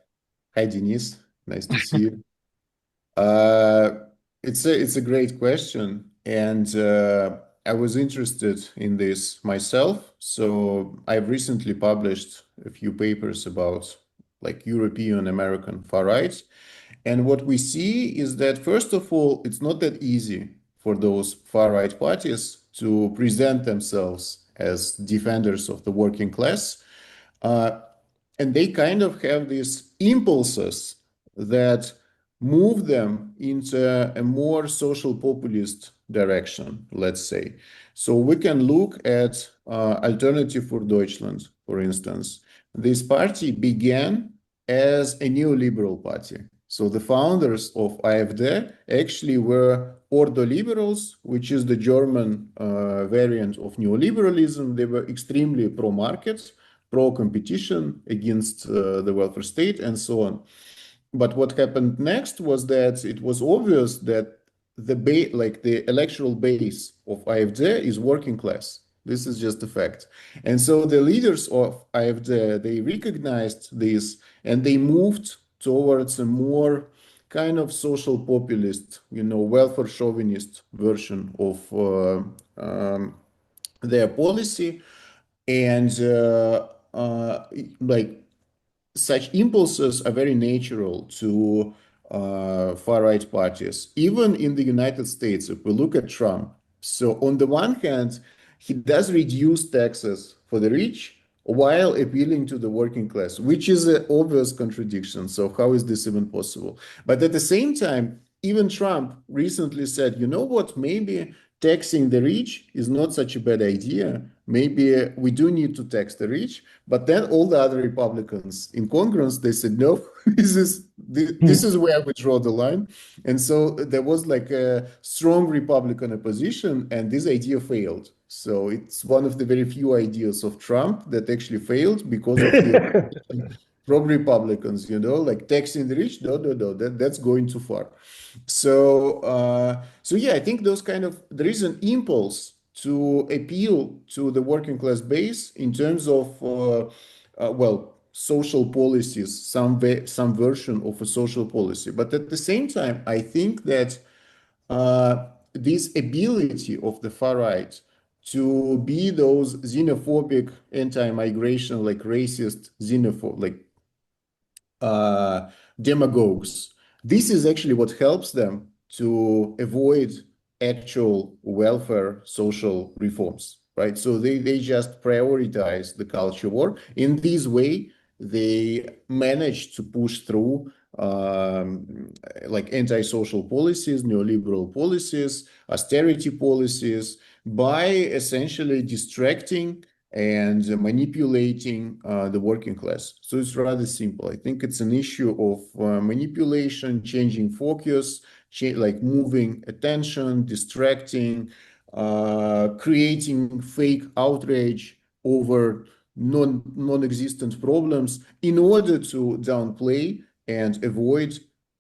Hi, Denise. Nice to see you. It's a great question, and I was interested in this myself. So I've recently published a few papers about like European American far right, and what we see is that first of all, it's not that easy for those far right parties to present themselves as defenders of the working class. Uh, and they kind of have these impulses that move them into a more social populist direction, let's say. So we can look at Alternative for Deutschland, for instance. This party began as a neoliberal party. So the founders of AfD actually were ordoliberals, which is the German variant of neoliberalism. They were extremely pro-market, pro-competition against the welfare state, and so on. But what happened next was that it was obvious that the electoral base of AfD is working class. This is just a fact. And so the leaders of AfD, they recognized this and they moved towards a more kind of social populist, welfare chauvinist version of their policy. And like such impulses are very natural to far-right parties, even in the United States. If we look at Trump, so on the one hand, he does reduce taxes for the rich while appealing to the working class, which is an obvious contradiction. So how is this even possible? But at the same time, even Trump recently said, you know what, maybe taxing the rich is not such a bad idea. Maybe we do need to tax the rich. But then all the other Republicans in Congress, they said, no, this is where we draw the line. And so there was like a strong Republican opposition, and this idea failed. So it's one of the very few ideas of Trump that actually failed because of the from Republicans, like taxing the rich. No, that's going too far. So yeah, I think there is an impulse to appeal to the working class base in terms of social policies, some version of a social policy. But at the same time, I think that this ability of the far right to be those xenophobic, anti-migration, like racist, xenophobic, like demagogues. This is actually what helps them to avoid actual welfare social reforms, right? So they just prioritize the culture war. In this way, they manage to push through like anti-social policies, neoliberal policies, austerity policies by essentially distracting and manipulating the working class. So it's rather simple. I think it's an issue of manipulation, changing focus, like moving attention, distracting, creating fake outrage over non-existent problems in order to downplay and avoid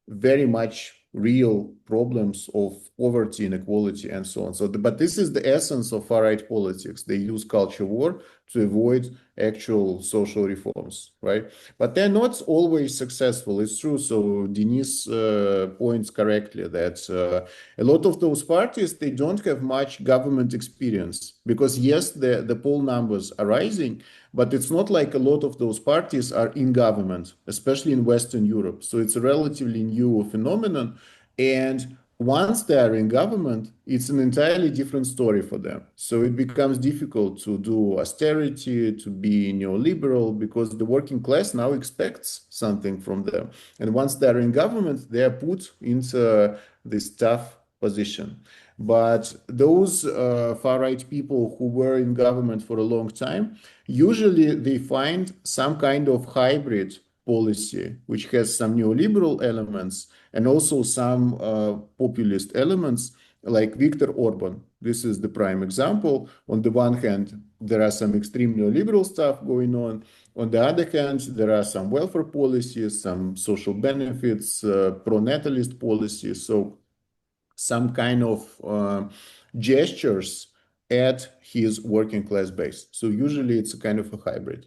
very much real problems of poverty, inequality, and so on. But this is the essence of far-right politics. They use culture war to avoid actual social reforms, right? But they're not always successful. It's true. So Denise points correctly that a lot of those parties, they don't have much government experience because yes, the poll numbers are rising, but it's not like a lot of those parties are in government, especially in Western Europe. So it's a relatively new phenomenon. And once they are in government, it's an entirely different story for them. So it becomes difficult to do austerity, to be neoliberal, because the working class now expects something from them. And once they're in government, they are put into this tough position. But those far-right people who were in government for a long time, usually they find some kind of hybrid policy, which has some neoliberal elements and also some populist elements, like Viktor Orban. This is the prime example. On the one hand, there are some extreme neoliberal stuff going on. On the other hand, there are some welfare policies, some social benefits, pro-natalist policies. So some kind of gestures at his working class base. So usually it's a kind of a hybrid.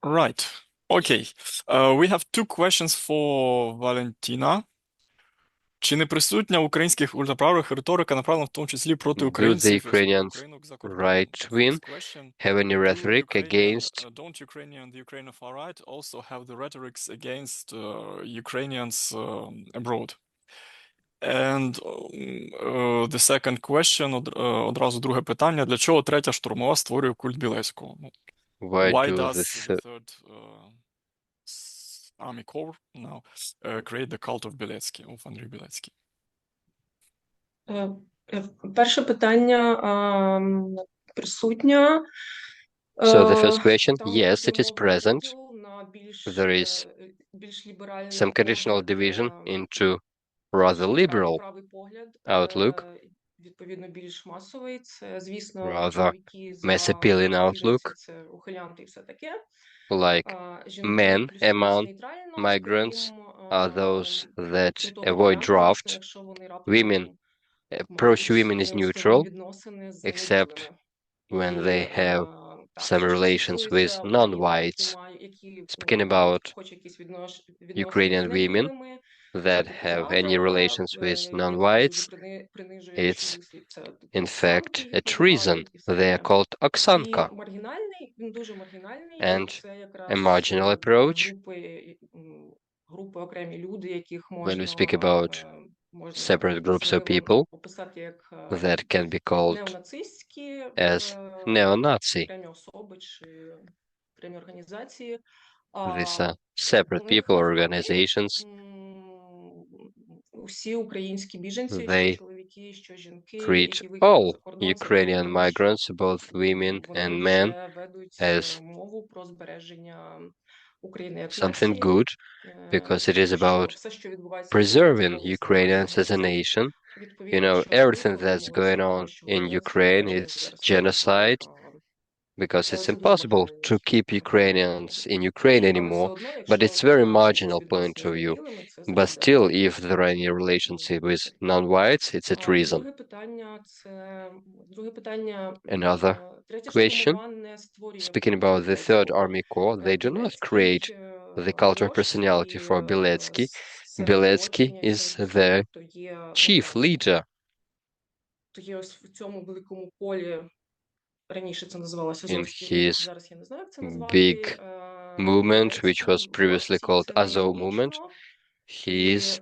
Right. Okay. We have two questions for Valentina. Чи не присутня українських ультраправих риторика, направлена в тому числі проти Do the українців і Ukrainians українок за кордоном? right wing First question, have any rhetoric against don't Ukrainian and the Ukraine far right also have the rhetorics against Ukrainians abroad? And the second question, одразу друге питання, для чого третя штурмова створює культ Білецького? why Why do does the the third Army Corps now create the cult of Білецький, of Andrei Білецький? Перше питання присутня. So the first question, Там yes, it is вимога present. поділу на більш There is ліберальний some conditional погляд, division into rather liberal правий погляд, outlook, відповідно більш масовий. Це, звісно, rather чоловіки за mass appealing біженців, outlook, це ухилянти і все таке. like Жінки men плюс-мінус among нейтрально, migrants крім are those that того avoid варіанту, draft. якщо вони Women, раптом approach мають women is неофіційні neutral, відносини з except невідомими. when І they have так, some це що relations with стосується українок, non-whites. які Speaking мають about хоч якісь відносини Ukrainian з women невідомими, that це have правда, any relations with є такий дуже non-whites, принижуючий it's вислів, це in fact оксанки a їх treason. називають і все They are таке. called І Oksanka. маргінальний, він дуже маргінальний, And це a якраз marginal approach, групи, окремі люди, яких when we можна speak about separate groups of people описати як that can be called неонацистські as neo-Nazi. окремі особи чи окремі організації. These are separate У них people, навпаки organizations. усі українські біженці, що They чоловіки, що жінки, treat які виїхали all за кордон, це Ukrainian тому, що migrants, both women вони and men, вже ведуть as мову про збереження України як something нації, good because it is що about все, що відбувається в Україні, preserving робиться Ukrainians as a агресія. nation. You Відповідно, know, що вони everything that's висловлювалися going про on те, що in вони Ukraine збережені is зараз genocide because але it's це дуже impossible to маргінальний keep Ukrainians in Ukraine але все anymore. одно, But якщо it's very там є якісь marginal point відносини з of view. білими, це But зрада. still, if there are any relationship with non-whites, it's a treason. Друге питання, Another третя question, штурмова не створює speaking культу about the Third Білецького. Army Corps, they do not create Білецький the cult of вождь personality і for Beletsky. серед Beletsky оточення, і is серед всіх, the хто є, chief leader хто є ось в цьому великому полі. Раніше це називалося in Азовський рух, his зараз я не знаю, як це назвати. big movement, which was Білецький previously вождь, і called це не Azov movement. іронічно. He І is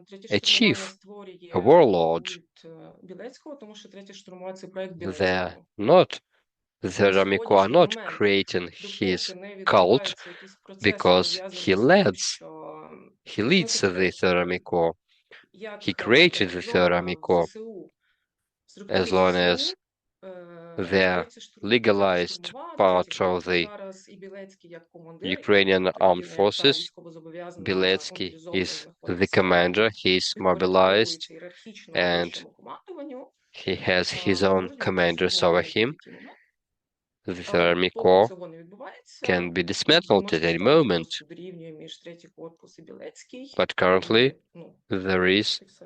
третє a штурмова не chief, створює a warlord. культ Білецького, тому що третя штурмова – це проект They're Білецького. not, the Third На Army Corps are сьогоднішній not момент, creating допоки his не cult відбуваються якісь процеси, because пов'язані з тим, що he leads the Third Army Corps. як He created the Third Army зона в Corps ЗСУ, в as структурі long as ЗСУ, they're legalized part of the зараз і Білецький як командир, Ukrainian тобто armed людина, яка forces. військовозобов'язана, Beletsky is мобілізована, the знаходиться, commander. He is mobilized підпорядковується ієрархічно and вищому командуванню, he has his own можуть бути commanders over штурмовані в him. будь-який момент. the Third Але Army поки Corps цього не відбувається, can be dismantled at any масштаб moment, просто дорівнює між Третій корпус і Білецький. but currently Ну, there is і все.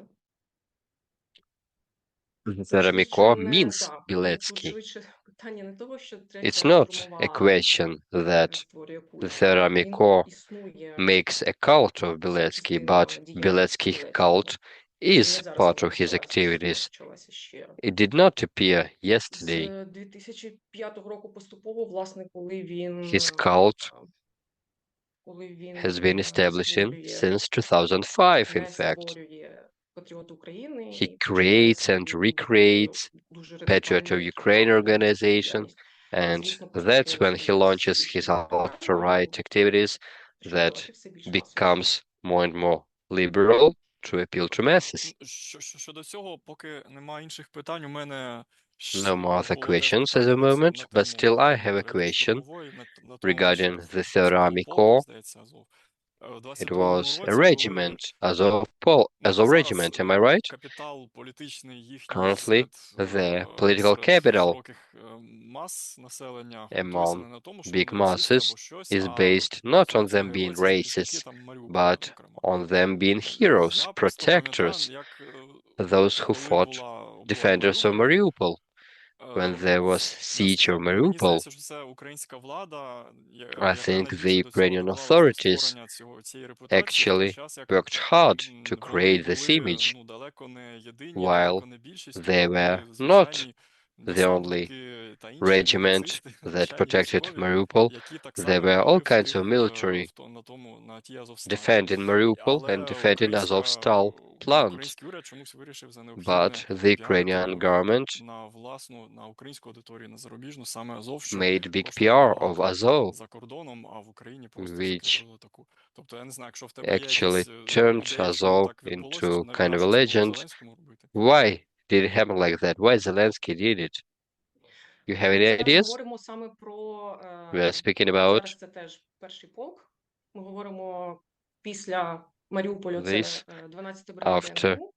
the Це Third Army швидше Corps не, means да, тут Білецький. швидше питання не того, що It's третя not a штурмова question that створює the культ. Third Army Він Corps існує makes a cult of Білецький, but частиною Білецький діяльності cult Білецького. Це не is зараз part вона of his почалася, вона activities. почалася ще It did not appear yesterday. з 2005 року поступово, власне, коли His cult has been establishing створює, since 2005, in не fact. створює Патріот України, He і починає creates and свою таку recreates дуже Patriot of радикальну Ukraine organization, діяльність. and Звісно, that's поступово when he стає все launches більш his радикальним, alt-right activities щоб that давати все більш масову becomes more and more liberal to appeal to masses. Щодо цього, поки нема інших питань, у мене No more other було теж questions at the питання moment, but still I have a Третьої question штурмової, на тому regarding що the в Third складі Army полку, Corps. здається, Азов. У It 22-му was a році, коли regiment, Azov зараз regiment, am I right? капітал політичний їхній Currently, the political серед capital широких мас населення among підписаний на тому, що big вони расисти або masses щось, is а based not on функції them being геройські захисники racist, там Маріуполя, but зокрема. on them being heroes, Я просто пам'ятаю, protectors, як those who коли fought була оборона defenders of Маріуполя, Mariupol. When there was siege of мені Mariupol, здається, що це українська влада, I яка think the найбільше до цього Ukrainian доклалась до authorities створення цієї репутації, в той actually час як worked hard to вони create this були image, далеко не єдині, while далеко не більшістю, they там were були not звичайні the only десантники та інші regiment нацисти, that звичайні protected військові, Mariupol. які так There само were all були kinds of military на тій Азовсталі. defending Mariupol and Але defending Azovstal plant. український уряд чомусь вирішив за необхідне But the піарити Ukrainian government на українську аудиторію, на зарубіжну, саме Азов, що made big просто PR of перемагав Azov, за кордоном, а в Україні просто which закріпили таку. Тобто я не знаю, якщо в тебе є actually якісь turned ідеї, чому Azov так відбулося, чи into навіть kind of a нащо це було legend. Зеленському робити. Why did it happen like that? Why Zelensky did it? You have any Зараз ideas? говоримо саме про We are speaking about зараз це теж перший полк. Ми говоримо після Маріуполя, це this 12 бригада after. НГУ.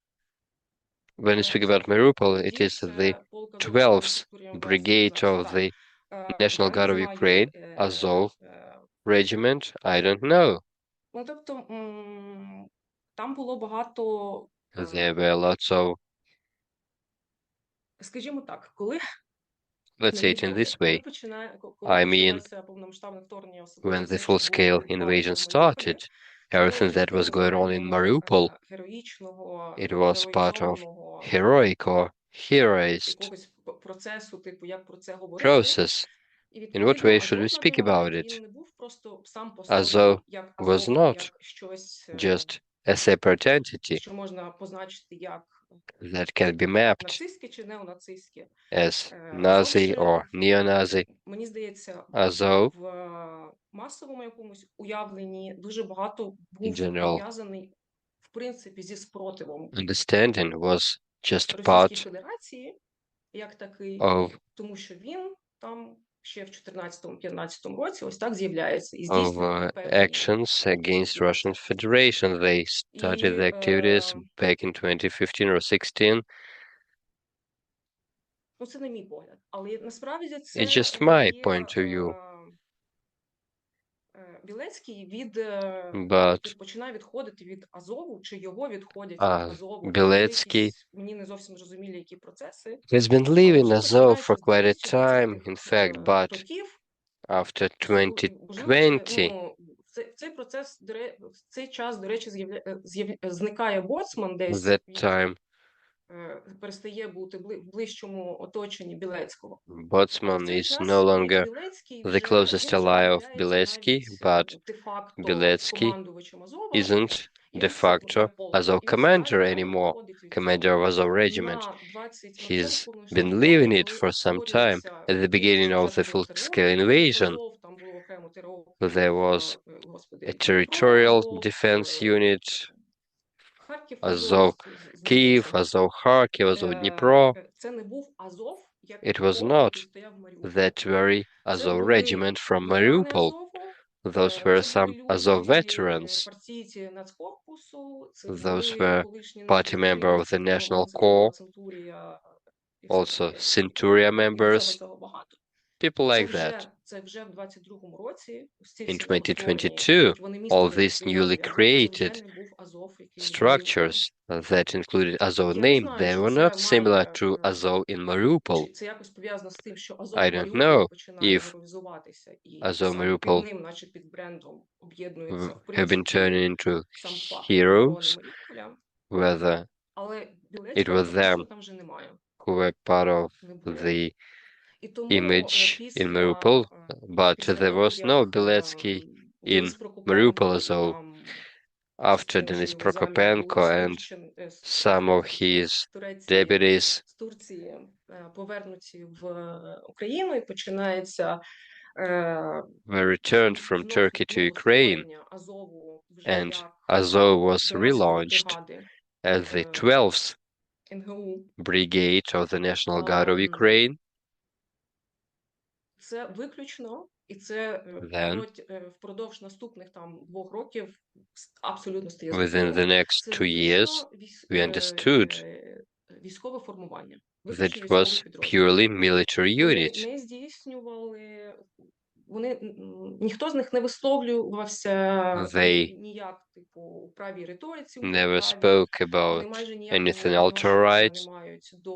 When you speak about Mariupol, it Тоді is the це полк Азов, 12th я вам Brigade сказати. of Так. the National Я не Guard of знаю, Ukraine, Azov Regiment. I don't know. ну, тобто, там було багато, There were lots of, скажімо так, коли, let's на say мій it in погляд, this коли way. I mean, почалося повномасштабне вторгнення, when особливо the все, що full-scale відбувалося invasion в Маріуполі, started, це було everything that was частиною going on in загального Mariupol, героїчного, it was part of героїзованого heroic or heroized якогось процесу, типу, як про це говорити. process. І In what way відповідно should we Азов на speak той about момент, it? він не був просто сам по Azov собі, як was Азов, not як щось, just a separate entity що можна позначити як that can be mapped нацистське чи неонацистське. as Азов Nazi ще, or neo-Nazi. мені здається, Azov, в масовому якомусь уявленні дуже багато in був general пов'язаний, в принципі, зі спротивом understanding, was just Російській part Федерації як такий, of тому що він там ще в 14-15 році ось так з'являється і of здійснює певні actions against Russian Federation. They started the activities back in 2015 or 16. ну це не мій погляд, але насправді це It's just my є point of view. Білецький But починає відходити від Азову, чи його відходять від Азову. Там є Белецкий якісь мені не зовсім зрозумілі які процеси. has been Але leaving вже Azov for починаючи з quite a time, in fact, but років, after можливо, це, 2020, цей процес, в цей час, до речі, зникає боцман десь, that time, перестає бути в ближчому оточенні Білецького. Botsman В цей is час no longer Білецький the вже, closest він вже ally не of являється Beletsky, навіть but де-факто Beletsky командувачем Азова, isn't і de він facto полку. Azov І він commander далі anymore, відходить від commander цього. of Azov regiment. На тому He's повномасштабному been leaving вторгненні, it коли for some time. створюється, At the тому beginning що of вже the там був full-scale територіальний захист invasion, Азов, там було окремо ТРО, there was a господи, Дніпро, territorial Азов, defense unit, Харків, Азов, Azov Kyiv, здається. Azov Kharkiv, Azov Dnipro. Це не був Азов, як It was полк, not який стояв в Маріуполі. that very Це Azov були regiment from ветерани Mariupol. Азову, Those were це були some Azov люди, veterans. партійці Нацкорпусу, це Those були were колишні party member of нацгвардійці, the в тому National це була Corps, Центурія, і все also таке. Centuria І members. цього багато. People like that. Це вже в 22-му році, ці In всі повторні, 2022, вони all містили these newly ідеологію Азову, це вже created не був Азов, який з Маріуполя. structures that included Azov Я не name, знаю, they чи were це not similar має, to Azov in Mariupol. чи це якось пов'язано з тим, що Азов I в don't Маріуполі know починає if героїзуватися, і Azov саме під Mariupol ним, наче під брендом, об'єднується, в have been принципі, turning into сам факт оборони heroes, Маріуполя. whether Але it Білецького was them фактично там вже немає. who were part of Не було. the І тому image in після, Mariupol, but після there того, was no як Beletsky in Денис Mariupol, Прокопенко і so там after частина Denis членів замів були Prokopenko and some of his deputies з Турції повернуті в Україну, і починається were returned from знов Turkey to Ukraine, створення Азову вже and як Azov was 12-ї relaunched бригади as the 12th НГУ. Brigade of the National Guard of Ukraine. Це виключно, і це Then, впродовж наступних там 2 років абсолютно стає within зрозуміло. the next Це 2 years, виключно we understood військове формування, that виключно it військові was підрозділи. purely military Вони unit. не здійснювали, ніхто з них не висловлювався They ніяк, типу, у правій риториці, у never праві. spoke Вони about майже ніякого anything відношення не alt-right. мають до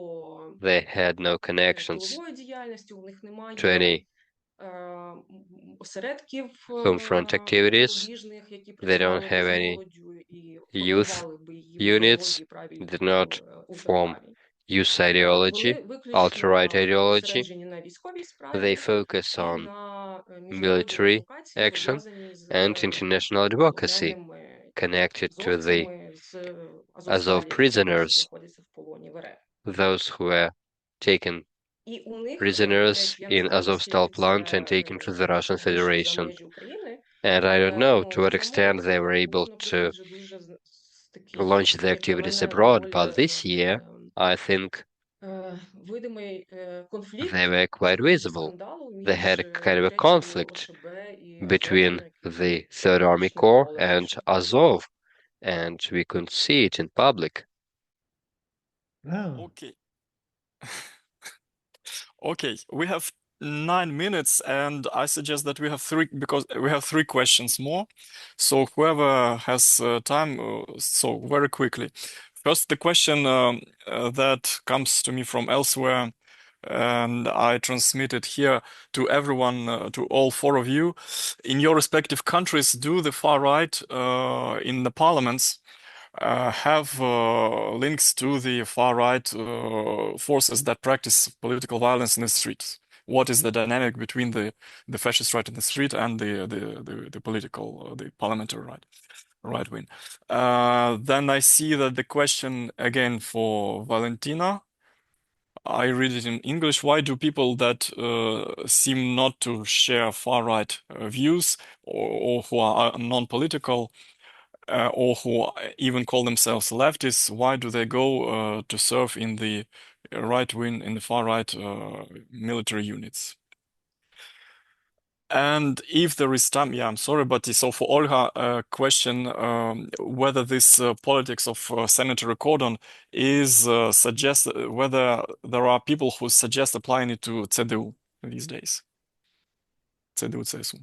They had no connections тилової діяльності, у них to немає any осередків home front activities. молодіжних, які They працювали don't би have з any молоддю і youth формували би її в units, ідеології правій did not form ультраправій. youth Вони ideology, виключно alt-right ideology. зосереджені на військовій справі They focus і on на міжнародній military адвокації, action пов'язаній з and international advocacy полоненими connected to the азовцями з Azov Азовсталі, які досі prisoners, знаходяться в полоні в РФ. those who were taken І у них, до prisoners речі, я не in знаю, Azovstal наскільки plant and це taken to the Russian вийшло за Federation. межі України, And I don't але know to what в extent they were цьому able був, to наприклад, вже дуже такий, launch their як для activities мене, abroad, доволі but this year, I think видимий конфлікт, they were quite і visible. скандал They had між a kind of a 3-ю conflict ОШБ і between Азовом, the який 3rd Army Corps шляхували and раніше. Azov, and we couldn't see it in public. Ah, Okay. Okay, we have 9 minutes, and I suggest that we have three questions more. So whoever has time, so very quickly. First, the question that comes to me from elsewhere, and I transmit it here to everyone, to all 4 of you. In your respective countries, do the far right in the parliaments have links to the far right forces that practice political violence in the streets? What is the dynamic between the fascist right in the street and the political, the parliamentary right wing? Then I see that the question again for Valentina. I read it in English. Why do people that seem not to share far right views or who are non-political or who even call themselves leftists, why do they go to serve in the right wing, in the far right military units? And if there is time, yeah, I'm sorry, but so for Olga, a question whether this politics of sanitary cordon is whether there are people who suggest applying it to CDU these days. CDU, CSU.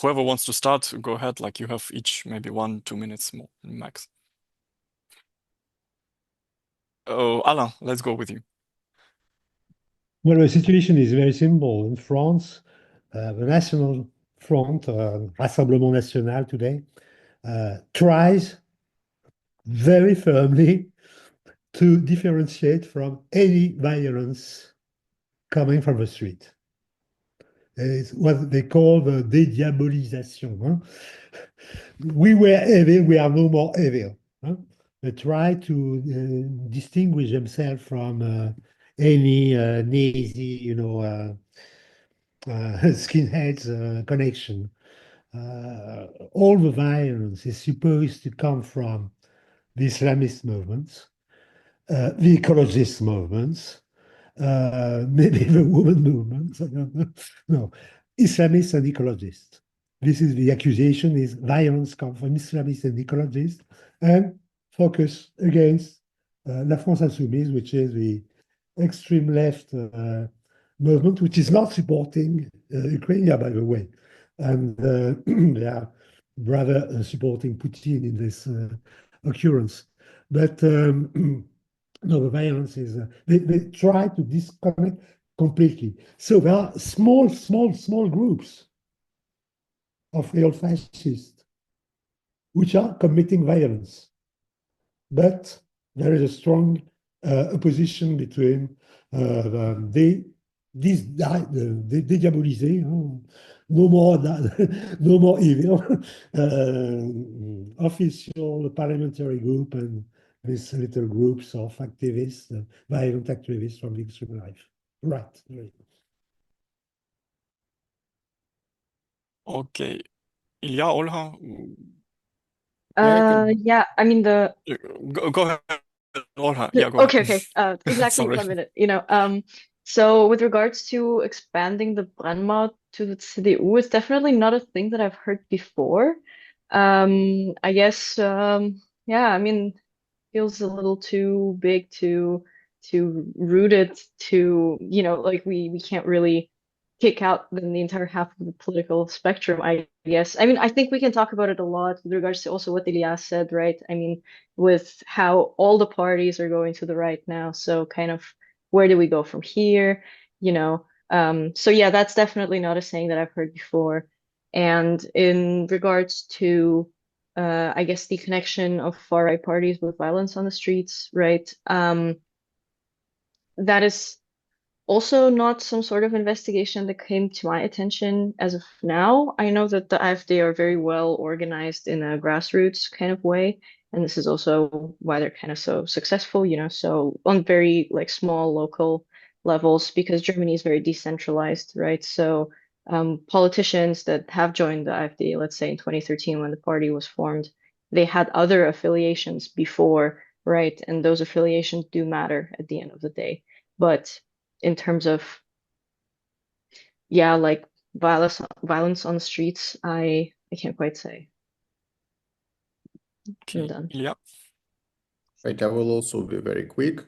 Whoever wants to start, go ahead. Like you have each maybe 1-2 minutes more max. Alain, let's go with you. well, the situation is very simple. In France, the National Front, Rassemblement National today, tries very firmly to differentiate from any violence coming from the street. It's what they call the dédiabolisation. Huh? We were evil, we are no more evil. Huh? They try to distinguish themselves from any Nazi, skinheads connection. All the violence is supposed to come from the Islamist movements, the ecologist movements, maybe the woman movement. I don't know. No, Islamists and ecologists. This is the accusation: is violence comes from Islamists and ecologists, and focus against La France Insoumise, which is the extreme left movement, which is not supporting Ukraine, by the way. And they are rather supporting Putin in this occurrence. But no, the violence is, they try to disconnect completely. So there are small groups of real fascists which are committing violence. But there is a strong opposition between the dédiaboliser, no more no more evil, official parliamentary group and these little groups of activists, violent activists from the extreme right. Okay. Ilya, Olha, Yeah, I mean go ahead, Olha. Yeah, go okay, ahead. exactly Sorry. 1 minute. So with regards to expanding the Brennmaut to the CDU, it's definitely not a thing that I've heard before. I guess, yeah, I mean, feels a little too big to root it to, like we can't really kick out then the entire half of the political spectrum, I guess. I mean, I think we can talk about it a lot with regards to also what Elias said, right? I mean, with how all the parties are going to the right now. So kind of where do we go from here? So yeah, that's definitely not a saying that I've heard before. And in regards to I guess the connection of far right parties with violence on the streets, right? That is also not some sort of investigation that came to my attention as of now. I know that the AfD are very well organized in a grassroots kind of way, and this is also why they're kind of so successful, so on very like small local levels because Germany is very decentralized, right? So politicians that have joined the AfD, let's say in 2013 when the party was formed, they had other affiliations before, right? And those affiliations do matter at the end of the day. But in terms of yeah, like violence on the streets, I can't quite say. I'm Okay, done. Ilya. Right, I will also be very quick.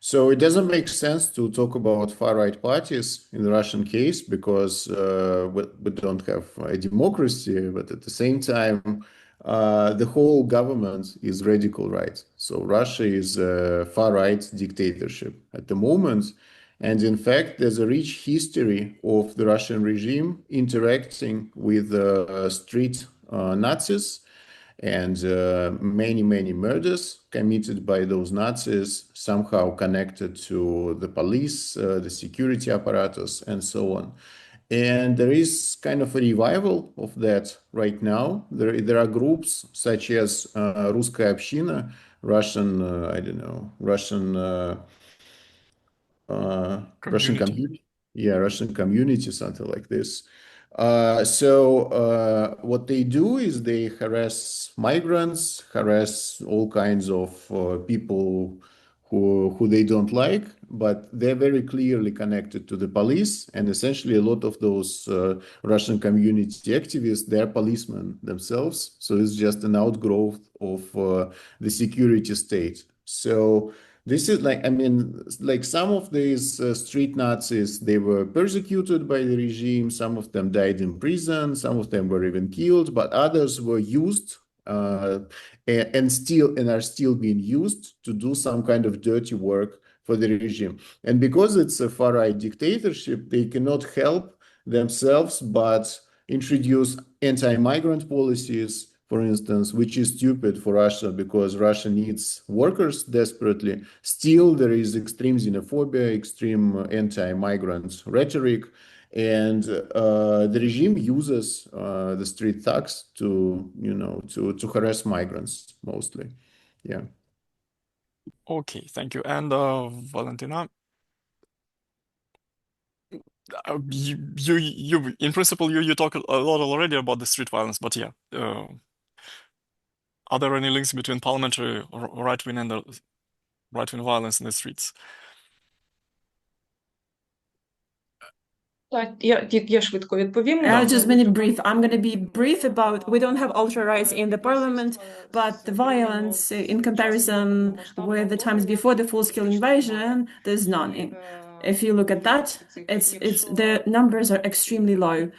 So it doesn't make sense to talk about far-right parties in the Russian case because we don't have a democracy, but at the same time, the whole government is radical right. So Russia is a far-right dictatorship at the moment. And in fact, there's a rich history of the Russian regime interacting with street Nazis and many murders committed by those Nazis somehow connected to the police, the security apparatus, and so on. And there is kind of a revival of that right now. There are groups such as Русская община, Russian, I don't know, Russian Russian Community. community, yeah, Russian community, something like this. What they do is they harass migrants, harass all kinds of people who they don't like, but they're very clearly connected to the police. And essentially, a lot of those Russian community activists, they're policemen themselves. So it's just an outgrowth of the security state. So this is like, I mean, like some of these street Nazis, they were persecuted by the regime. Some of them died in prison. Some of them were even killed, but others were used and are still being used to do some kind of dirty work for the regime. And because it's a far-right dictatorship, they cannot help themselves but introduce anti-migrant policies, for instance, which is stupid for Russia because Russia needs workers desperately. Still, there is extreme xenophobia, extreme anti-migrant rhetoric, and the regime uses the street thugs to, to harass migrants mostly. Yeah. Okay, thank you. And Valentina, you in principle you talk a lot already about the street violence, but yeah, are there any links between parliamentary right wing and the right wing violence in the streets? Так, я швидко відповім. I'll just be brief. I'm going to be brief about, we don't have ultra rights in the parliament, but the violence in comparison with the times before the full-scale invasion, there's none. If you look at that, it's the numbers are extremely low.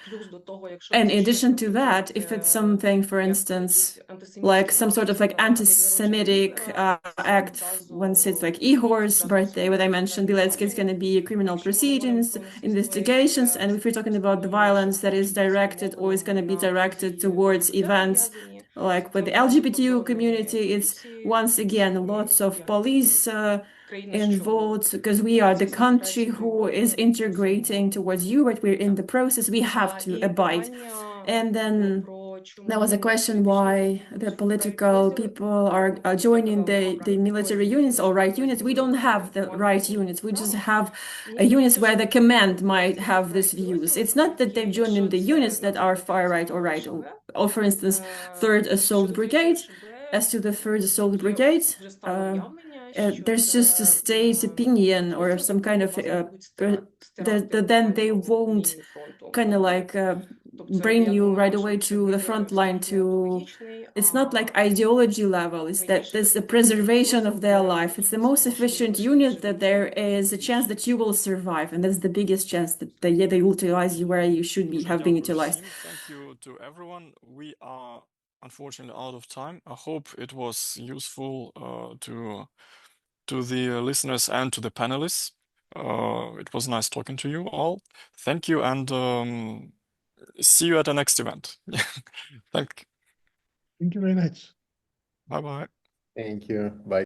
And in addition to that, if it's something, for instance, like some sort of like anti-Semitic act, once it's like Ihor's birthday, what I mentioned, Bilecki is going to be criminal proceedings, investigations, and if we're talking about the violence that is directed or is going to be directed towards events like with the LGBTQ community, it's once again lots of police involved because we are the country who is integrating towards Europe. We're in the process. We have to abide. And then there was a question why the political people are joining the military units or right units. We don't have the right units. We just have units where the command might have these views. It's not that they've joined in the units that are far right or right. Or for instance, 3rd Assault Brigade. As to the 3rd Assault Brigade, there's just a state opinion or some kind of then they won't kind of like bring you right away to the front line to it's not like ideology level, it's that there's the preservation of their life. It's the most efficient unit that there is a chance that you will survive, and that's the biggest chance that they utilize you where you should be have been utilized. Thank you to everyone. We are unfortunately out of time. I hope it was useful to the listeners and to the panelists. It was nice talking to you all. Thank you, and see you at the next event. Thank you very much. Bye-bye. Thank you. Bye.